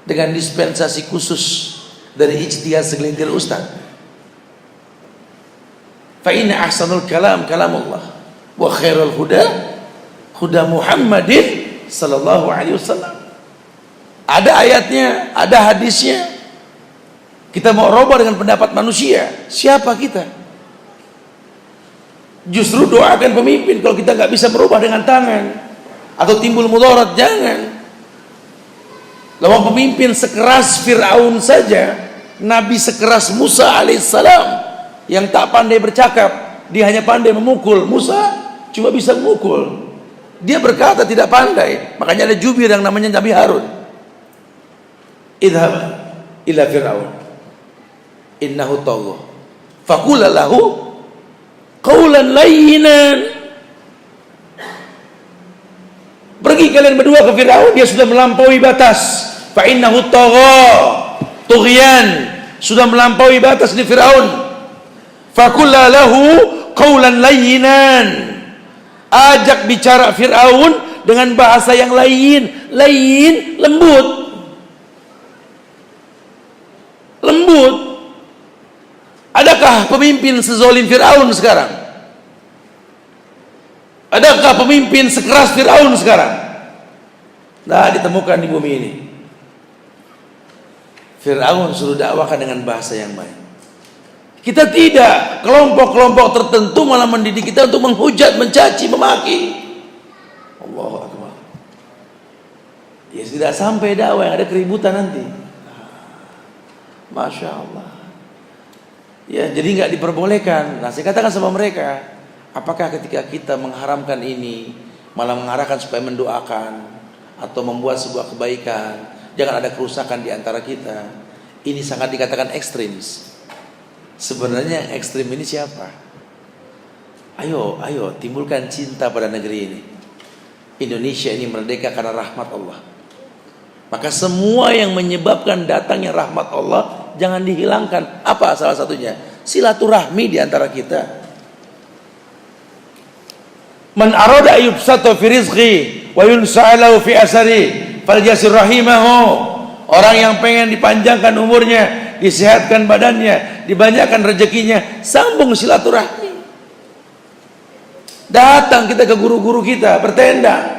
dengan dispensasi khusus dari ijtihad segelintir ustaz? Fa inna ahsanul kalam kalamullah wa khairul huda Muhammadin sallallahu alaihi wasallam. Ada ayatnya, ada hadisnya. Kita mau rubah dengan pendapat manusia, siapa kita? Justru doakan pemimpin kalau kita nggak bisa merubah dengan tangan atau timbul mudarat, jangan. Lawan pemimpin sekeras Fir'aun saja, Nabi sekeras Musa alaihissalam yang tak pandai bercakap, dia hanya pandai memukul. Musa cuma bisa memukul, dia berkata tidak pandai. Makanya ada jubir yang namanya Nabi Harun. Idhab ila Fir'aun innahu tagha faqul lahu qawlan layyinan. Pergi kalian berdua ke Fir'aun, dia sudah melampaui batas. Fa innahu tagha, tughyan, sudah melampaui batas di Fir'aun. Faqul lahu qawlan layyinan. Ajak bicara Fir'aun dengan bahasa yang layyin, lembut. Lembut. Adakah pemimpin sezolim Fir'aun sekarang? Adakah pemimpin sekeras Fir'aun sekarang? Nah, ditemukan di bumi ini. Fir'aun suruh dakwakan dengan bahasa yang baik. Kita tidak, kelompok-kelompok tertentu malah mendidik kita untuk menghujat, mencaci, memaki. Allahu Akbar. Ya tidak sampai dakwah, yang ada keributan nanti. Masya Allah. Ya jadi nggak diperbolehkan. Nah saya katakan sama mereka, apakah ketika kita mengharamkan ini malah mengarahkan supaya mendoakan atau membuat sebuah kebaikan, jangan ada kerusakan di antara kita. Ini sangat dikatakan ekstremis. Sebenarnya yang ekstrim ini siapa? Ayo timbulkan cinta pada negeri ini. Indonesia ini merdeka karena rahmat Allah. Maka semua yang menyebabkan datangnya rahmat Allah jangan dihilangkan. Apa salah satunya? Silaturahmi di antara kita. Man arada yubsata fi rizqi wa yunsa'alahu fi asari falyasir rahimahu. Orang yang pengen dipanjangkan umurnya, disehatkan badannya, dibanyakan rezekinya, sambung silaturahmi. Datang kita ke guru-guru kita, bertenda.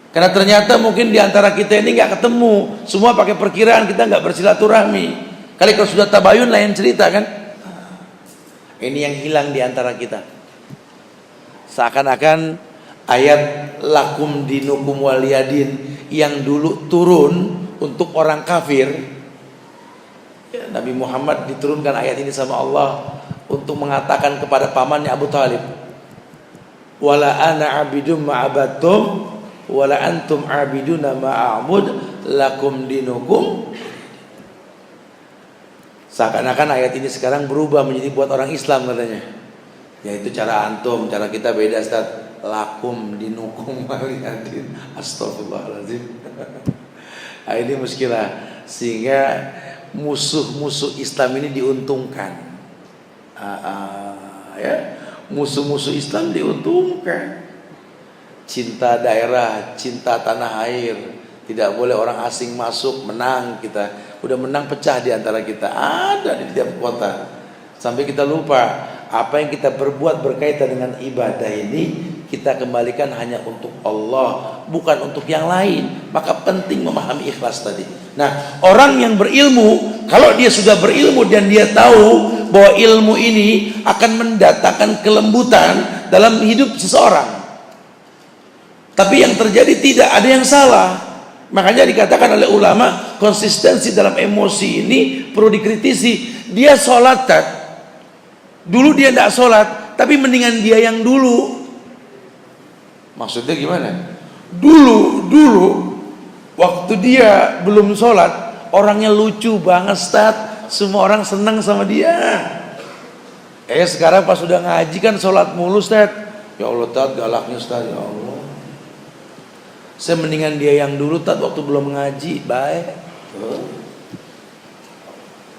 Karena ternyata mungkin di antara kita ini nggak ketemu, semua pakai perkiraan, kita nggak bersilaturahmi. Kali kalau sudah tabayun lain cerita kan. Ini yang hilang di antara kita. Seakan-akan ayat lakum dinukum waliyadin yang dulu turun untuk orang kafir, ya, Nabi Muhammad diturunkan ayat ini sama Allah untuk mengatakan kepada pamannya Abu Talib, wala ana abidum ma'abattum wala antum abiduna ma'abud lakum dinukum. Seakan-akan ayat ini sekarang berubah menjadi buat orang Islam katanya. Yaitu cara antum, cara kita beda Ustaz. Lakum dinukum waliyadin. Astagfirullahaladzim. Nah, ini muskilah. Sehingga musuh-musuh Islam ini diuntungkan. Ya, musuh-musuh Islam diuntungkan. Cinta daerah, cinta tanah air. Tidak boleh orang asing masuk, menang kita. Udah menang pecah di antara kita. Ada di tiap kota. Sampai kita lupa apa yang kita berbuat berkaitan dengan ibadah ini kita kembalikan hanya untuk Allah, bukan untuk yang lain. Maka penting memahami ikhlas tadi. Nah, orang yang berilmu, kalau dia sudah berilmu dan dia tahu bahwa ilmu ini akan mendatangkan kelembutan dalam hidup seseorang, tapi yang terjadi tidak ada yang salah. Makanya dikatakan oleh ulama, konsistensi dalam emosi ini perlu dikritisi. Dia sholat, dulu dia tidak sholat, tapi mendingan dia yang dulu. Maksudnya gimana? Dulu waktu dia belum sholat, orangnya lucu banget Ustaz, semua orang senang sama dia. Sekarang pas sudah ngaji kan sholat mulu Ustaz. Ya Allah Ustaz, galaknya Ustaz, ya Allah. Saya mendingan dia yang dulu Ustaz, waktu belum ngaji, baik.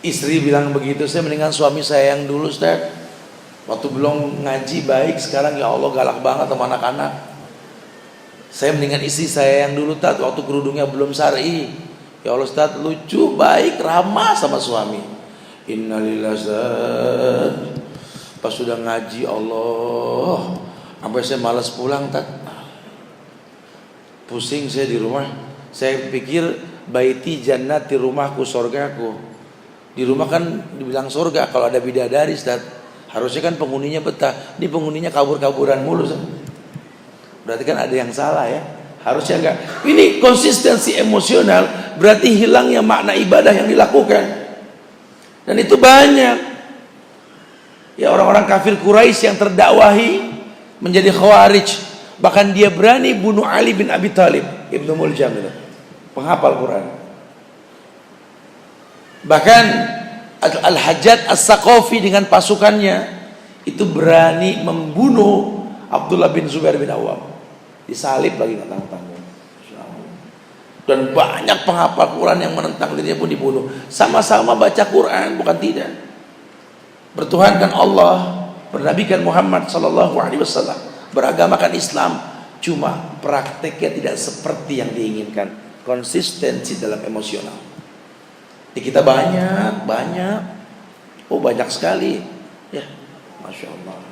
Istri bilang begitu, saya mendingan suami saya yang dulu Ustaz, waktu belum ngaji baik, sekarang ya Allah galak banget sama anak-anak. Saya mendingan istri saya yang dulu Ustaz, waktu kerudungnya belum syar'i. Ya Allah Ustaz, lucu, baik, ramah sama suami. Innalillahi Ustaz. Pas sudah ngaji Allah, sampai saya malas pulang Ustaz. Pusing saya di rumah. Saya pikir baiti jannati, rumahku, sorgaku. Di rumah kan dibilang sorga kalau ada bidadari Ustaz. Harusnya kan penghuninya betah. Ini penghuninya kabur-kaburan mulu Ustaz. Berarti kan ada yang salah ya. Harusnya enggak. Ini konsistensi emosional, berarti hilangnya makna ibadah yang dilakukan. Dan itu banyak. Ya, orang-orang kafir Quraisy yang terdakwahi menjadi khawarij. Bahkan dia berani bunuh Ali bin Abi Thalib, Ibnu Muljam itu, penghafal Quran. Bahkan Al-Hajjaj As-Saqafi dengan pasukannya itu berani membunuh Abdullah bin Zubair bin Awam. Disalib lagi nggak tanggung-tanggung. Dan banyak penghafal Quran yang menentang dirinya pun dibunuh. Sama-sama baca Quran, bukan tidak. Bertuhankan Allah, bernabikan Muhammad sallallahu alaihi wasallam, beragamakan Islam, cuma prakteknya tidak seperti yang diinginkan. Konsistensi dalam emosional. Di kita banyak, banyak sekali. Ya, masya Allah.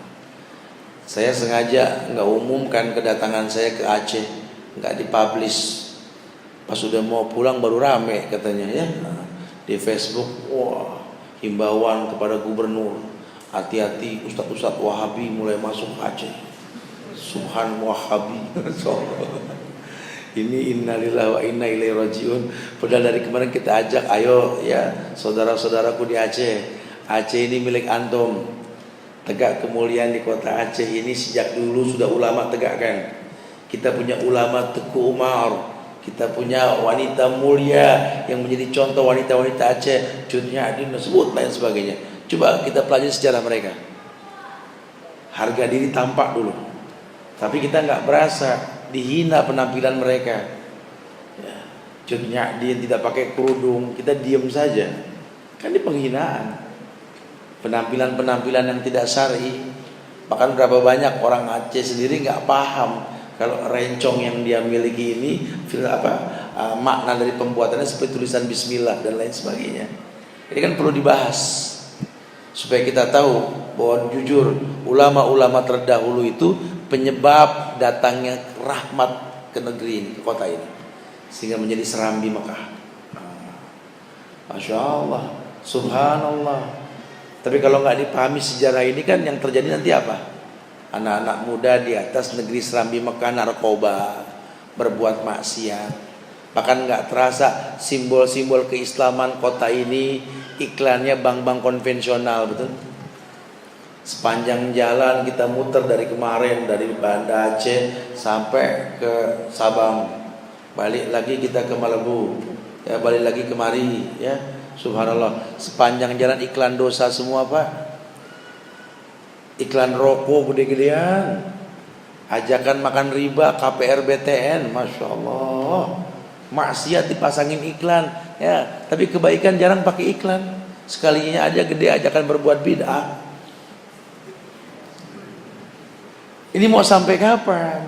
Saya sengaja nggak umumkan kedatangan saya ke Aceh, nggak dipublish. Pas sudah mau pulang baru rame katanya ya di Facebook. Wah, himbauan kepada gubernur, hati-hati ustadz-ustadz Wahabi mulai masuk Aceh. Subhan Wahabi. Ini innalillahi wa inna ilaihi rajiun. Padahal dari kemarin kita ajak, ayo ya saudara-saudaraku di Aceh. Aceh ini milik antum. Tegak kemuliaan di kota Aceh ini sejak dulu sudah ulama tegakkan. Kita punya ulama Teguh Umar. Kita punya wanita mulia yang menjadi contoh wanita-wanita Aceh, Cutnya Adin, sebut lain sebagainya. Coba kita pelajari sejarah mereka. Harga diri tampak dulu, tapi kita nggak berasa dihina penampilan mereka. Cutnya Adin tidak pakai kerudung, kita diam saja. Kan ini penghinaan. Penampilan-penampilan yang tidak syar'i. Bahkan berapa banyak orang Aceh sendiri nggak paham kalau rencong yang dia miliki ini makna dari pembuatannya seperti tulisan Bismillah dan lain sebagainya. Ini kan perlu dibahas supaya kita tahu bahwa jujur ulama-ulama terdahulu itu penyebab datangnya rahmat ke negeri ini, ke kota ini, sehingga menjadi serambi Mekah. Masya Allah. Subhanallah. Tapi kalau nggak dipahami sejarah ini kan yang terjadi nanti apa? Anak-anak muda di atas negeri Serambi Mekah narkoba, berbuat maksiat. Bahkan nggak terasa simbol-simbol keislaman kota ini iklannya bank-bank konvensional, betul? Sepanjang jalan kita muter dari kemarin dari Banda Aceh sampai ke Sabang, balik lagi kita ke Malibu, ya balik lagi kemari, ya subhanallah. Sepanjang jalan iklan dosa semua Pak, iklan rokok gede-gedean, ajakan makan riba, KPR BTN, masya Allah, maksiat dipasangin iklan, ya tapi kebaikan jarang pakai iklan, sekalinya aja gede ajakan berbuat bid'ah. Ini mau sampai kapan?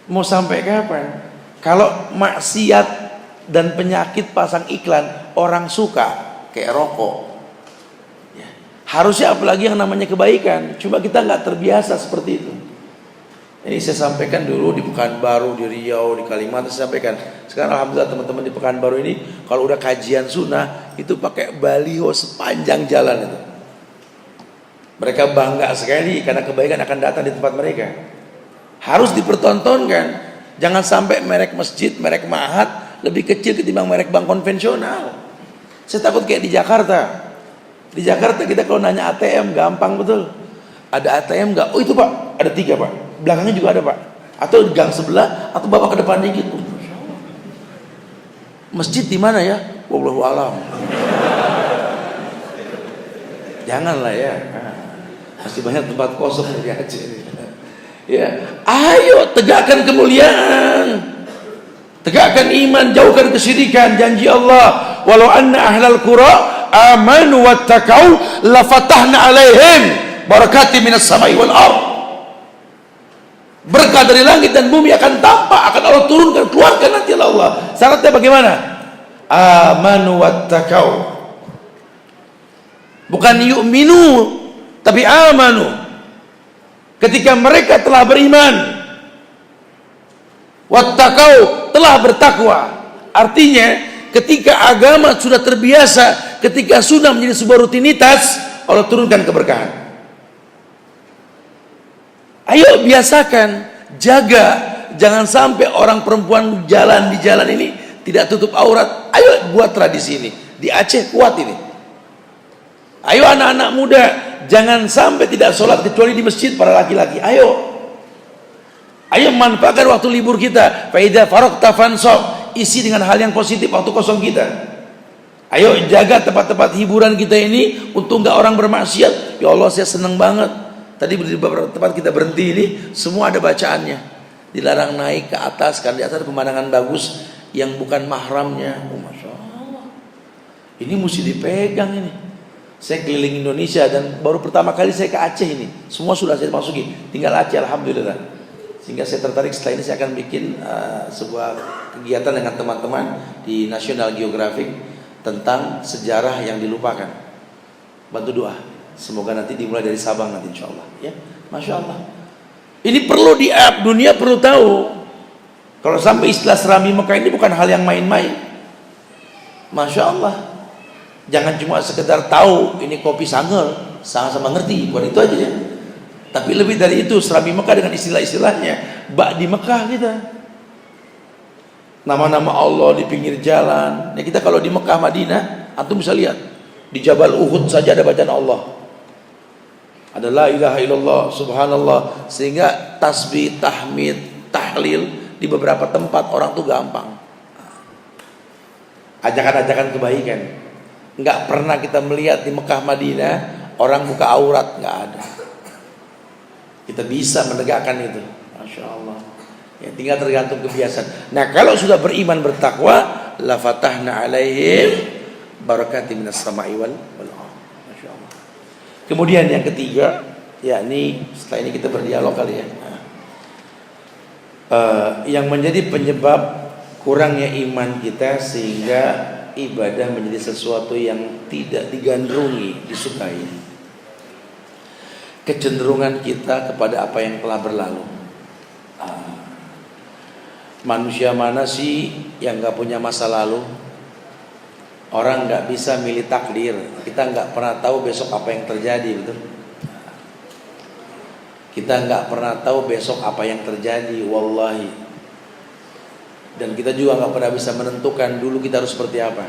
Mau sampai kapan? Kalau maksiat dan penyakit pasang iklan, orang suka kayak rokok. Ya. Harusnya apalagi yang namanya kebaikan. Cuma kita nggak terbiasa seperti itu. Ini saya sampaikan dulu di Pekanbaru, di Riau, di Kalimantan saya sampaikan. Sekarang alhamdulillah teman-teman di Pekanbaru ini kalau udah kajian sunnah itu pakai baliho sepanjang jalan itu. Mereka bangga sekali karena kebaikan akan datang di tempat mereka. Harus dipertontonkan. Jangan sampai merek masjid, merek mahat lebih kecil ketimbang merek bank konvensional. Saya takut kayak di Jakarta. Di Jakarta kita kalau nanya ATM gampang betul. Ada ATM nggak? Oh itu Pak, ada 3 Pak. Belakangnya juga ada Pak. Atau di gang sebelah, atau bapak ke depan dikit. Masjid di mana ya? Wallahu alam. Janganlah ya. Masih banyak tempat kosong di Aceh ini. Ya, ayo tegakkan kemuliaan, tegakkan iman, jauhkan kesyirikan. Janji Allah, walau anna ahlal qura amanu wattaqau lafatahna alaihim barakati minas samai wal ard. Berkah dari langit dan bumi akan tampak, akan Allah turunkan, keluarkan nanti Allah. Syaratnya bagaimana? Amanu wattaqau. Bukan yu'minu, tapi amanu. Ketika mereka telah beriman, wattaqau, telah bertakwa. Artinya ketika agama sudah terbiasa, ketika sudah menjadi sebuah rutinitas, Allah turunkan keberkahan. Ayo biasakan, jaga, jangan sampai orang perempuan jalan di jalan ini tidak tutup aurat. Ayo buat tradisi ini. Di Aceh kuat ini. Ayo anak-anak muda, jangan sampai tidak sholat kecuali di masjid para laki-laki. Ayo manfaatkan waktu libur kita. Fa idza faragta fansab, isi dengan hal yang positif waktu kosong kita. Ayo jaga tempat-tempat hiburan kita ini untuk enggak orang bermaksiat. Ya Allah, saya senang banget. Tadi di beberapa tempat kita berhenti ini semua ada bacaannya. Dilarang naik ke atas karena di atas ada pemandangan bagus yang bukan mahramnya. Oh, masya Allah. Ini mesti dipegang ini. Saya keliling Indonesia dan baru pertama kali saya ke Aceh ini. Semua sudah saya masuki, tinggal Aceh alhamdulillah. Sehingga saya tertarik setelah ini saya akan bikin sebuah kegiatan dengan teman-teman di National Geographic tentang sejarah yang dilupakan. Bantu doa. Semoga nanti dimulai dari Sabang nanti insyaallah. Ya, masya Allah. Ini perlu dunia perlu tahu. Kalau sampai istilah Serambi Mekah ini bukan hal yang main-main. Masya Allah. Jangan cuma sekedar tahu ini kopi Sangel, sama-sama ngerti, bukan itu aja ya. Tapi lebih dari itu, Serambi Mekah dengan istilah-istilahnya, bak di Mekah kita. Nama-nama Allah di pinggir jalan. Nah, kita kalau di Mekah Madinah, antum bisa lihat di Jabal Uhud saja ada bacaan Allah. Ada la ilaha illallah, subhanallah, sehingga tasbih, tahmid, tahlil di beberapa tempat orang tuh gampang. Ajakan-ajakan kebaikan. Enggak pernah kita melihat di Mekah Madinah orang buka aurat, enggak ada. Kita bisa menegakkan itu, masya Allah. Ya, tinggal tergantung kebiasaan. Nah, kalau sudah beriman bertakwa, la fatahna alaihim barakati minas sama'i wal ardh. Masya Allah. Kemudian yang ketiga, yakni setelah ini kita berdialog kali ya. Yang menjadi penyebab kurangnya iman kita sehingga ibadah menjadi sesuatu yang tidak digandrungi, disukai. Kecenderungan kita kepada apa yang telah berlalu. Manusia mana sih yang gak punya masa lalu? Orang nggak bisa milih takdir. Kita nggak pernah tahu besok apa yang terjadi, betul? Kita nggak pernah tahu besok apa yang terjadi, wallahi. Dan kita juga nggak pernah bisa menentukan dulu kita harus seperti apa.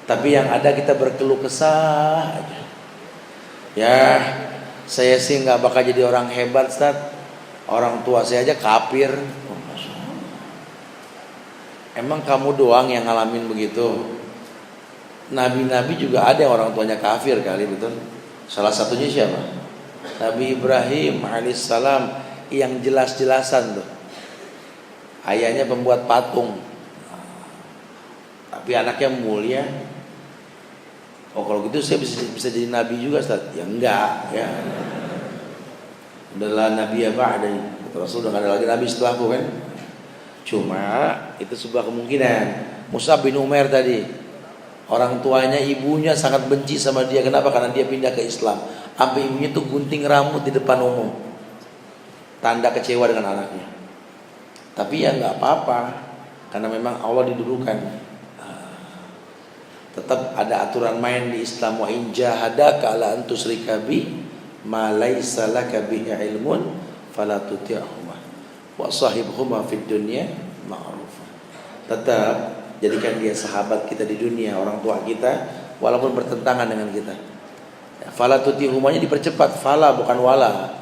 Tapi yang ada kita berkeluh kesah aja. Ya, saya sih nggak bakal jadi orang hebat, Ustaz. Orang tua saya aja kafir. Emang kamu doang yang ngalamin begitu? Nabi-nabi juga ada yang orang tuanya kafir kali, betul? Salah satunya siapa? Nabi Ibrahim alaihissalam, yang jelas-jelasan tuh. Ayahnya pembuat patung, tapi anaknya mulia. Oh kalau gitu saya bisa jadi nabi juga, Ustaz? Ya enggak, ya. Adalah nabi ya ba'da. Rasul udah gak ada lagi nabi setelahku kan. Cuma itu sebuah kemungkinan. Mus'ab bin Umair tadi, orang tuanya, ibunya sangat benci sama dia. Kenapa? Karena dia pindah ke Islam. Sampai ibunya tuh gunting rambut di depan umum, tanda kecewa dengan anaknya. Tapi ya nggak apa-apa, karena memang Allah didulukan. Tetap ada aturan main di Islam. Wa in jahadaka ala an tusyrika bi ma laysa laka bihi ilmun fala tuti'huma wa sahibhuma fid dunya ma'rufa. Tetap jadikan dia sahabat kita di dunia, orang tua kita, walaupun bertentangan dengan kita. Ya, fala tuti'humanya dipercepat, fala bukan wala.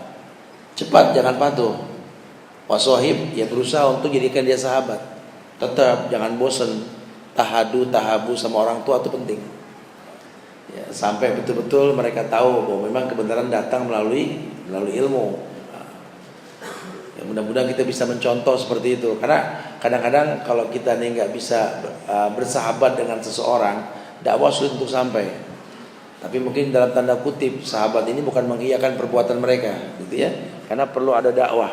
Cepat, jangan patuh. Wasahib, ya berusaha untuk jadikan dia sahabat. Tetap jangan bosan. Tahabu sama orang tua itu penting. Ya, sampai betul-betul mereka tahu bahwa memang kebenaran datang melalui ilmu. Ya, mudah-mudahan kita bisa mencontoh seperti itu. Karena kadang-kadang kalau kita nih nggak bisa bersahabat dengan seseorang, dakwah sulit untuk sampai. Tapi mungkin dalam tanda kutip sahabat ini bukan mengiyakan perbuatan mereka, gitu ya. Karena perlu ada dakwah.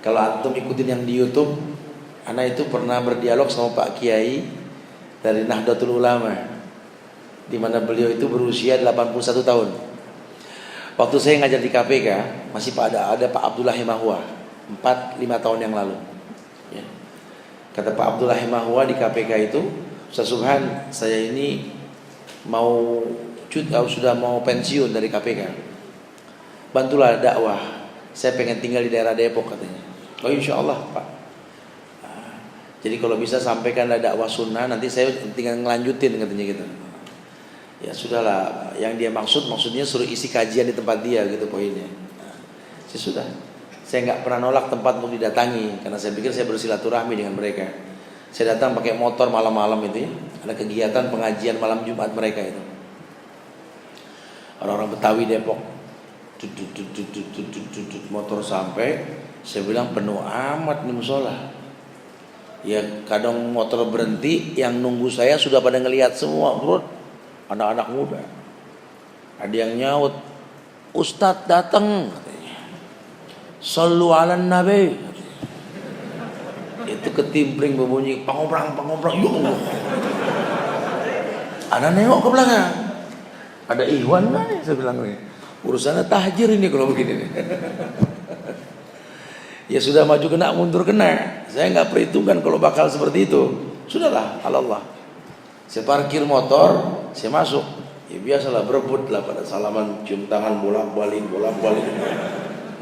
Kalau antum ikutin yang di YouTube, ana itu pernah berdialog sama Pak Kiai dari Nahdlatul Ulama, di mana beliau itu berusia 81 tahun. Waktu saya ngajar di KPK, masih ada Pak Abdullah Himahua 4-5 tahun yang lalu. Ya. Kata Pak Abdullah Himahua di KPK itu, Ustaz Subhan, saya ini sudah mau pensiun dari KPK. Bantulah dakwah. Saya pengen tinggal di daerah Depok katanya. Oh insya Allah Pak. Jadi kalau bisa sampaikan dakwah sunnah, nanti saya tinggal ngelanjutin katanya gitu. Ya sudahlah, yang dia maksudnya suruh isi kajian di tempat dia gitu poinnya. Ya sudah. Saya nggak pernah nolak tempat untuk didatangi karena saya pikir saya bersilaturahmi dengan mereka. Saya datang pakai motor malam-malam itu ya. Ada kegiatan pengajian malam Jumat mereka itu. Orang-orang Betawi Depok. Motor sampai, saya bilang penuh amat nih musola. Ya kadang motor berhenti, yang nunggu saya sudah pada ngelihat semua, bro. Anak-anak muda. Ada yang nyaut, Ustadz datang katanya. Sallu ala nabi. Itu ketimpring berbunyi pangomprang. Ya Allah. Ana nengok ke belakang. Ada Iwan kan nih, saya bilang nih. Urusannya tahjir ini kalau begini nih. Ya sudah maju kena, mundur kena. Saya nggak perhitungkan kalau bakal seperti itu. Sudahlah, Allah. Saya parkir motor, saya masuk. Ya biasalah berebut lah pada salaman, cium tangan bolak-balik.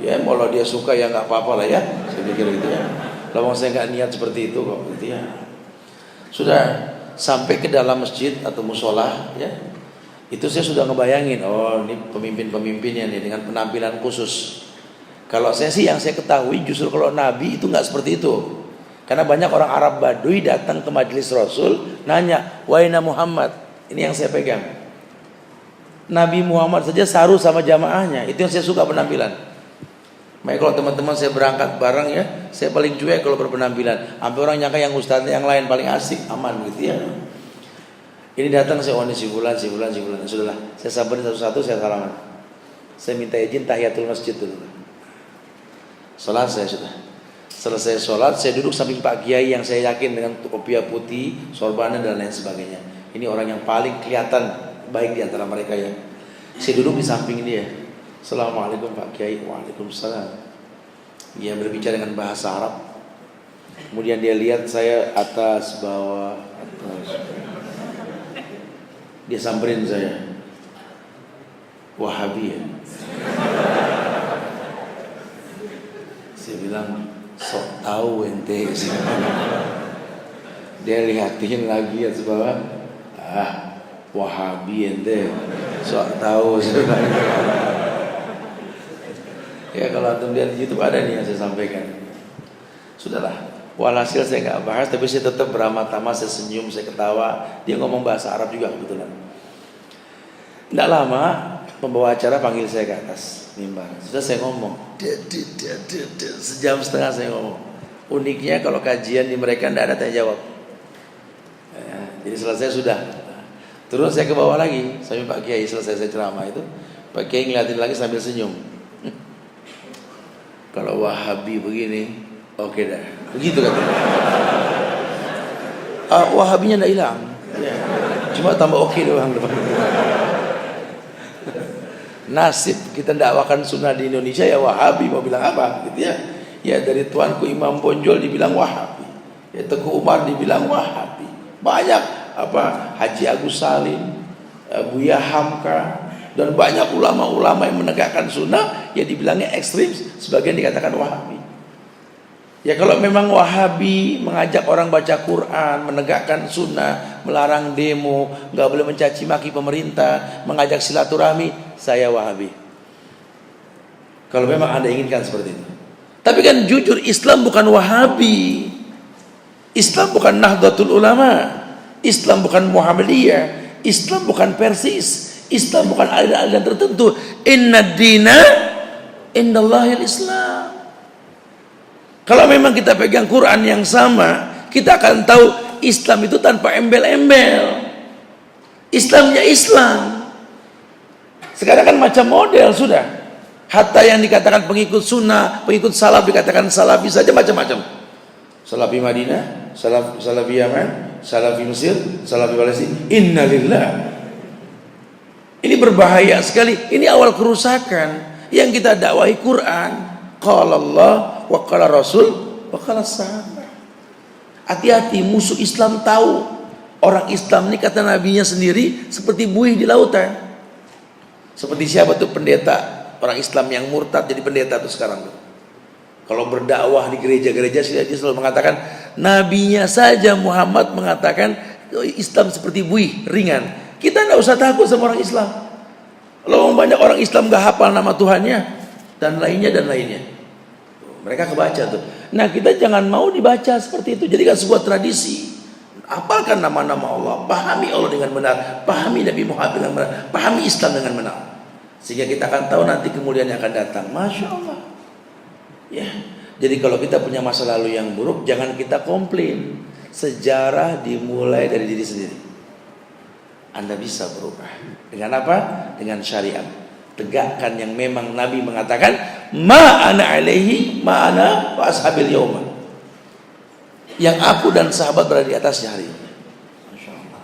Ya kalau dia suka ya nggak apa-apa lah ya. Saya pikir gitu ya. Lawang saya nggak niat seperti itu kok, gitu ya. Sudah sampai ke dalam masjid atau musola, ya. Itu saya sudah ngebayangin, oh ini pemimpin-pemimpinnya nih dengan penampilan khusus. Kalau saya sih yang saya ketahui justru kalau Nabi itu nggak seperti itu. Karena banyak orang Arab Baduy datang ke majelis Rasul nanya, "Waina Muhammad?" Ini yang saya pegang. Nabi Muhammad saja saru sama jamaahnya. Itu yang saya suka penampilan. Makanya kalau teman-teman saya berangkat bareng ya, saya paling cuek kalau berpenampilan. Sampai orang nyangka yang ustadznya yang lain paling asik, aman gitu ya. Ini datang saya si bulan. Sudahlah, saya sabarin satu-satu, saya salaman. Saya minta izin tahiyatul masjid dulu. Salat saya sudah. Selesai sholat, saya duduk samping Pak Kiai yang saya yakin dengan kopiah putih, sorbannya dan lain sebagainya. Ini orang yang paling kelihatan baik di antara mereka ya. Saya duduk di samping dia. Assalamualaikum Pak Kiai. Waalaikumsalam. Dia berbicara dengan bahasa Arab. Kemudian dia lihat saya atas bawah. Dia samperin saya, Wahabi ya. Saya bilang, sok tahu ente. Dia lihatin lagi ya sebab Wahabi ente, sok tahu. Ya kalau antum lihat di YouTube ada nih yang saya sampaikan. Sudahlah, walhasil saya nggak bahas, tapi saya tetap beramah-tamah, saya senyum, saya ketawa. Dia ngomong bahasa Arab juga kebetulan. Tidak lama, pembawa acara panggil saya ke atas mimbar. Sudah saya ngomong, sejam setengah saya ngomong. Uniknya kalau kajian di mereka tidak ada tanya jawab. Ya, jadi selesai sudah. Terus saya ke bawah lagi, sampai Pak Kiai selesai saya ceramah itu. Pak Kiai ngeliatin lagi sambil senyum. Kalau Wahabi begini, oke dah. Begitu katanya. Wahabinya tidak hilang. Ya. Cuma tambah oke doang. Nasib kita dakwakan sunnah di Indonesia ya Wahabi, mau bilang apa gitu ya. Ya dari tuanku Imam Bonjol dibilang Wahabi. Ya Teguh Umar dibilang Wahabi. Banyak Haji Agus Salim, Buya Hamka, dan banyak ulama-ulama yang menegakkan sunnah ya dibilangnya ekstrim, sebagian dikatakan Wahabi. Ya kalau memang Wahabi mengajak orang baca Quran, menegakkan sunnah, melarang demo, nggak boleh mencaci maki pemerintah, mengajak silaturahmi, saya Wahabi. Kalau memang Anda inginkan seperti itu. Tapi kan jujur, Islam bukan Wahabi, Islam bukan Nahdlatul Ulama, Islam bukan Muhammadiyah, Islam bukan Persis, Islam bukan aliran-aliran tertentu. Inna dina indallahil Islam. Kalau memang kita pegang Quran yang sama, kita akan tahu Islam itu tanpa embel-embel. Islamnya Islam. Sekarang kan macam model sudah. Hatta yang dikatakan pengikut sunnah, pengikut salaf dikatakan salafi saja macam-macam. Salafi Madinah, salafi Yaman, salafi Mesir, salafi Palestina. Innalillah. Ini berbahaya sekali. Ini awal kerusakan. Yang kita dakwahi Quran, qala Allah wa qala Rasul wa qala sahabat. Hati-hati, musuh Islam tahu orang Islam ini kata nabinya sendiri seperti buih di lautan. Seperti siapa tuh pendeta orang Islam yang murtad jadi pendeta tuh sekarang tuh. Kalau berdakwah di gereja-gereja dia selalu mengatakan nabinya saja Muhammad mengatakan Islam seperti buih ringan. Kita tidak usah takut sama orang Islam. Kalau banyak orang Islam gak hafal nama Tuhannya dan lainnya. Mereka kebaca tuh. Nah kita jangan mau dibaca seperti itu. Jadikan sebuah tradisi. Hafalkan nama-nama Allah, pahami Allah dengan benar, pahami Nabi Muhammad dengan benar, pahami Islam dengan benar. Sehingga kita akan tahu nanti kemudian yang akan datang. Masya Allah. Ya. Jadi kalau kita punya masa lalu yang buruk, jangan kita komplain. Sejarah dimulai dari diri sendiri. Anda bisa berubah. Dengan apa? Dengan syariat. Tegakkan yang memang Nabi mengatakan, ma ana alaihi ma ana wa ashabil yauma. Yang aku dan sahabat berada di atasnya hari ini. Masya Allah.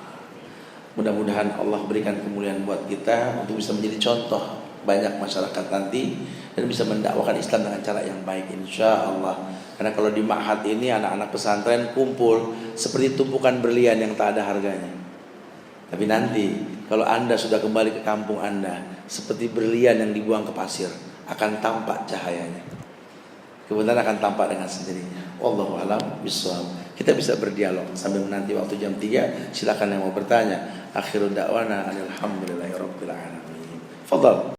Mudah-mudahan Allah berikan kemuliaan buat kita untuk bisa menjadi contoh banyak masyarakat nanti dan bisa mendakwakan Islam dengan cara yang baik insya Allah. Karena kalau di ma'had ini anak-anak pesantren kumpul seperti tumpukan berlian yang tak ada harganya. Tapi nanti kalau Anda sudah kembali ke kampung Anda seperti berlian yang dibuang ke pasir, akan tampak cahayanya. Kebenaran akan tampak dengan sendirinya. Wallahu a'lam bishawab. Kita bisa berdialog sambil menanti waktu jam 3. Silakan yang mau bertanya. Akhirul da'wana alhamdulillahirabbil alamin. Fadhal.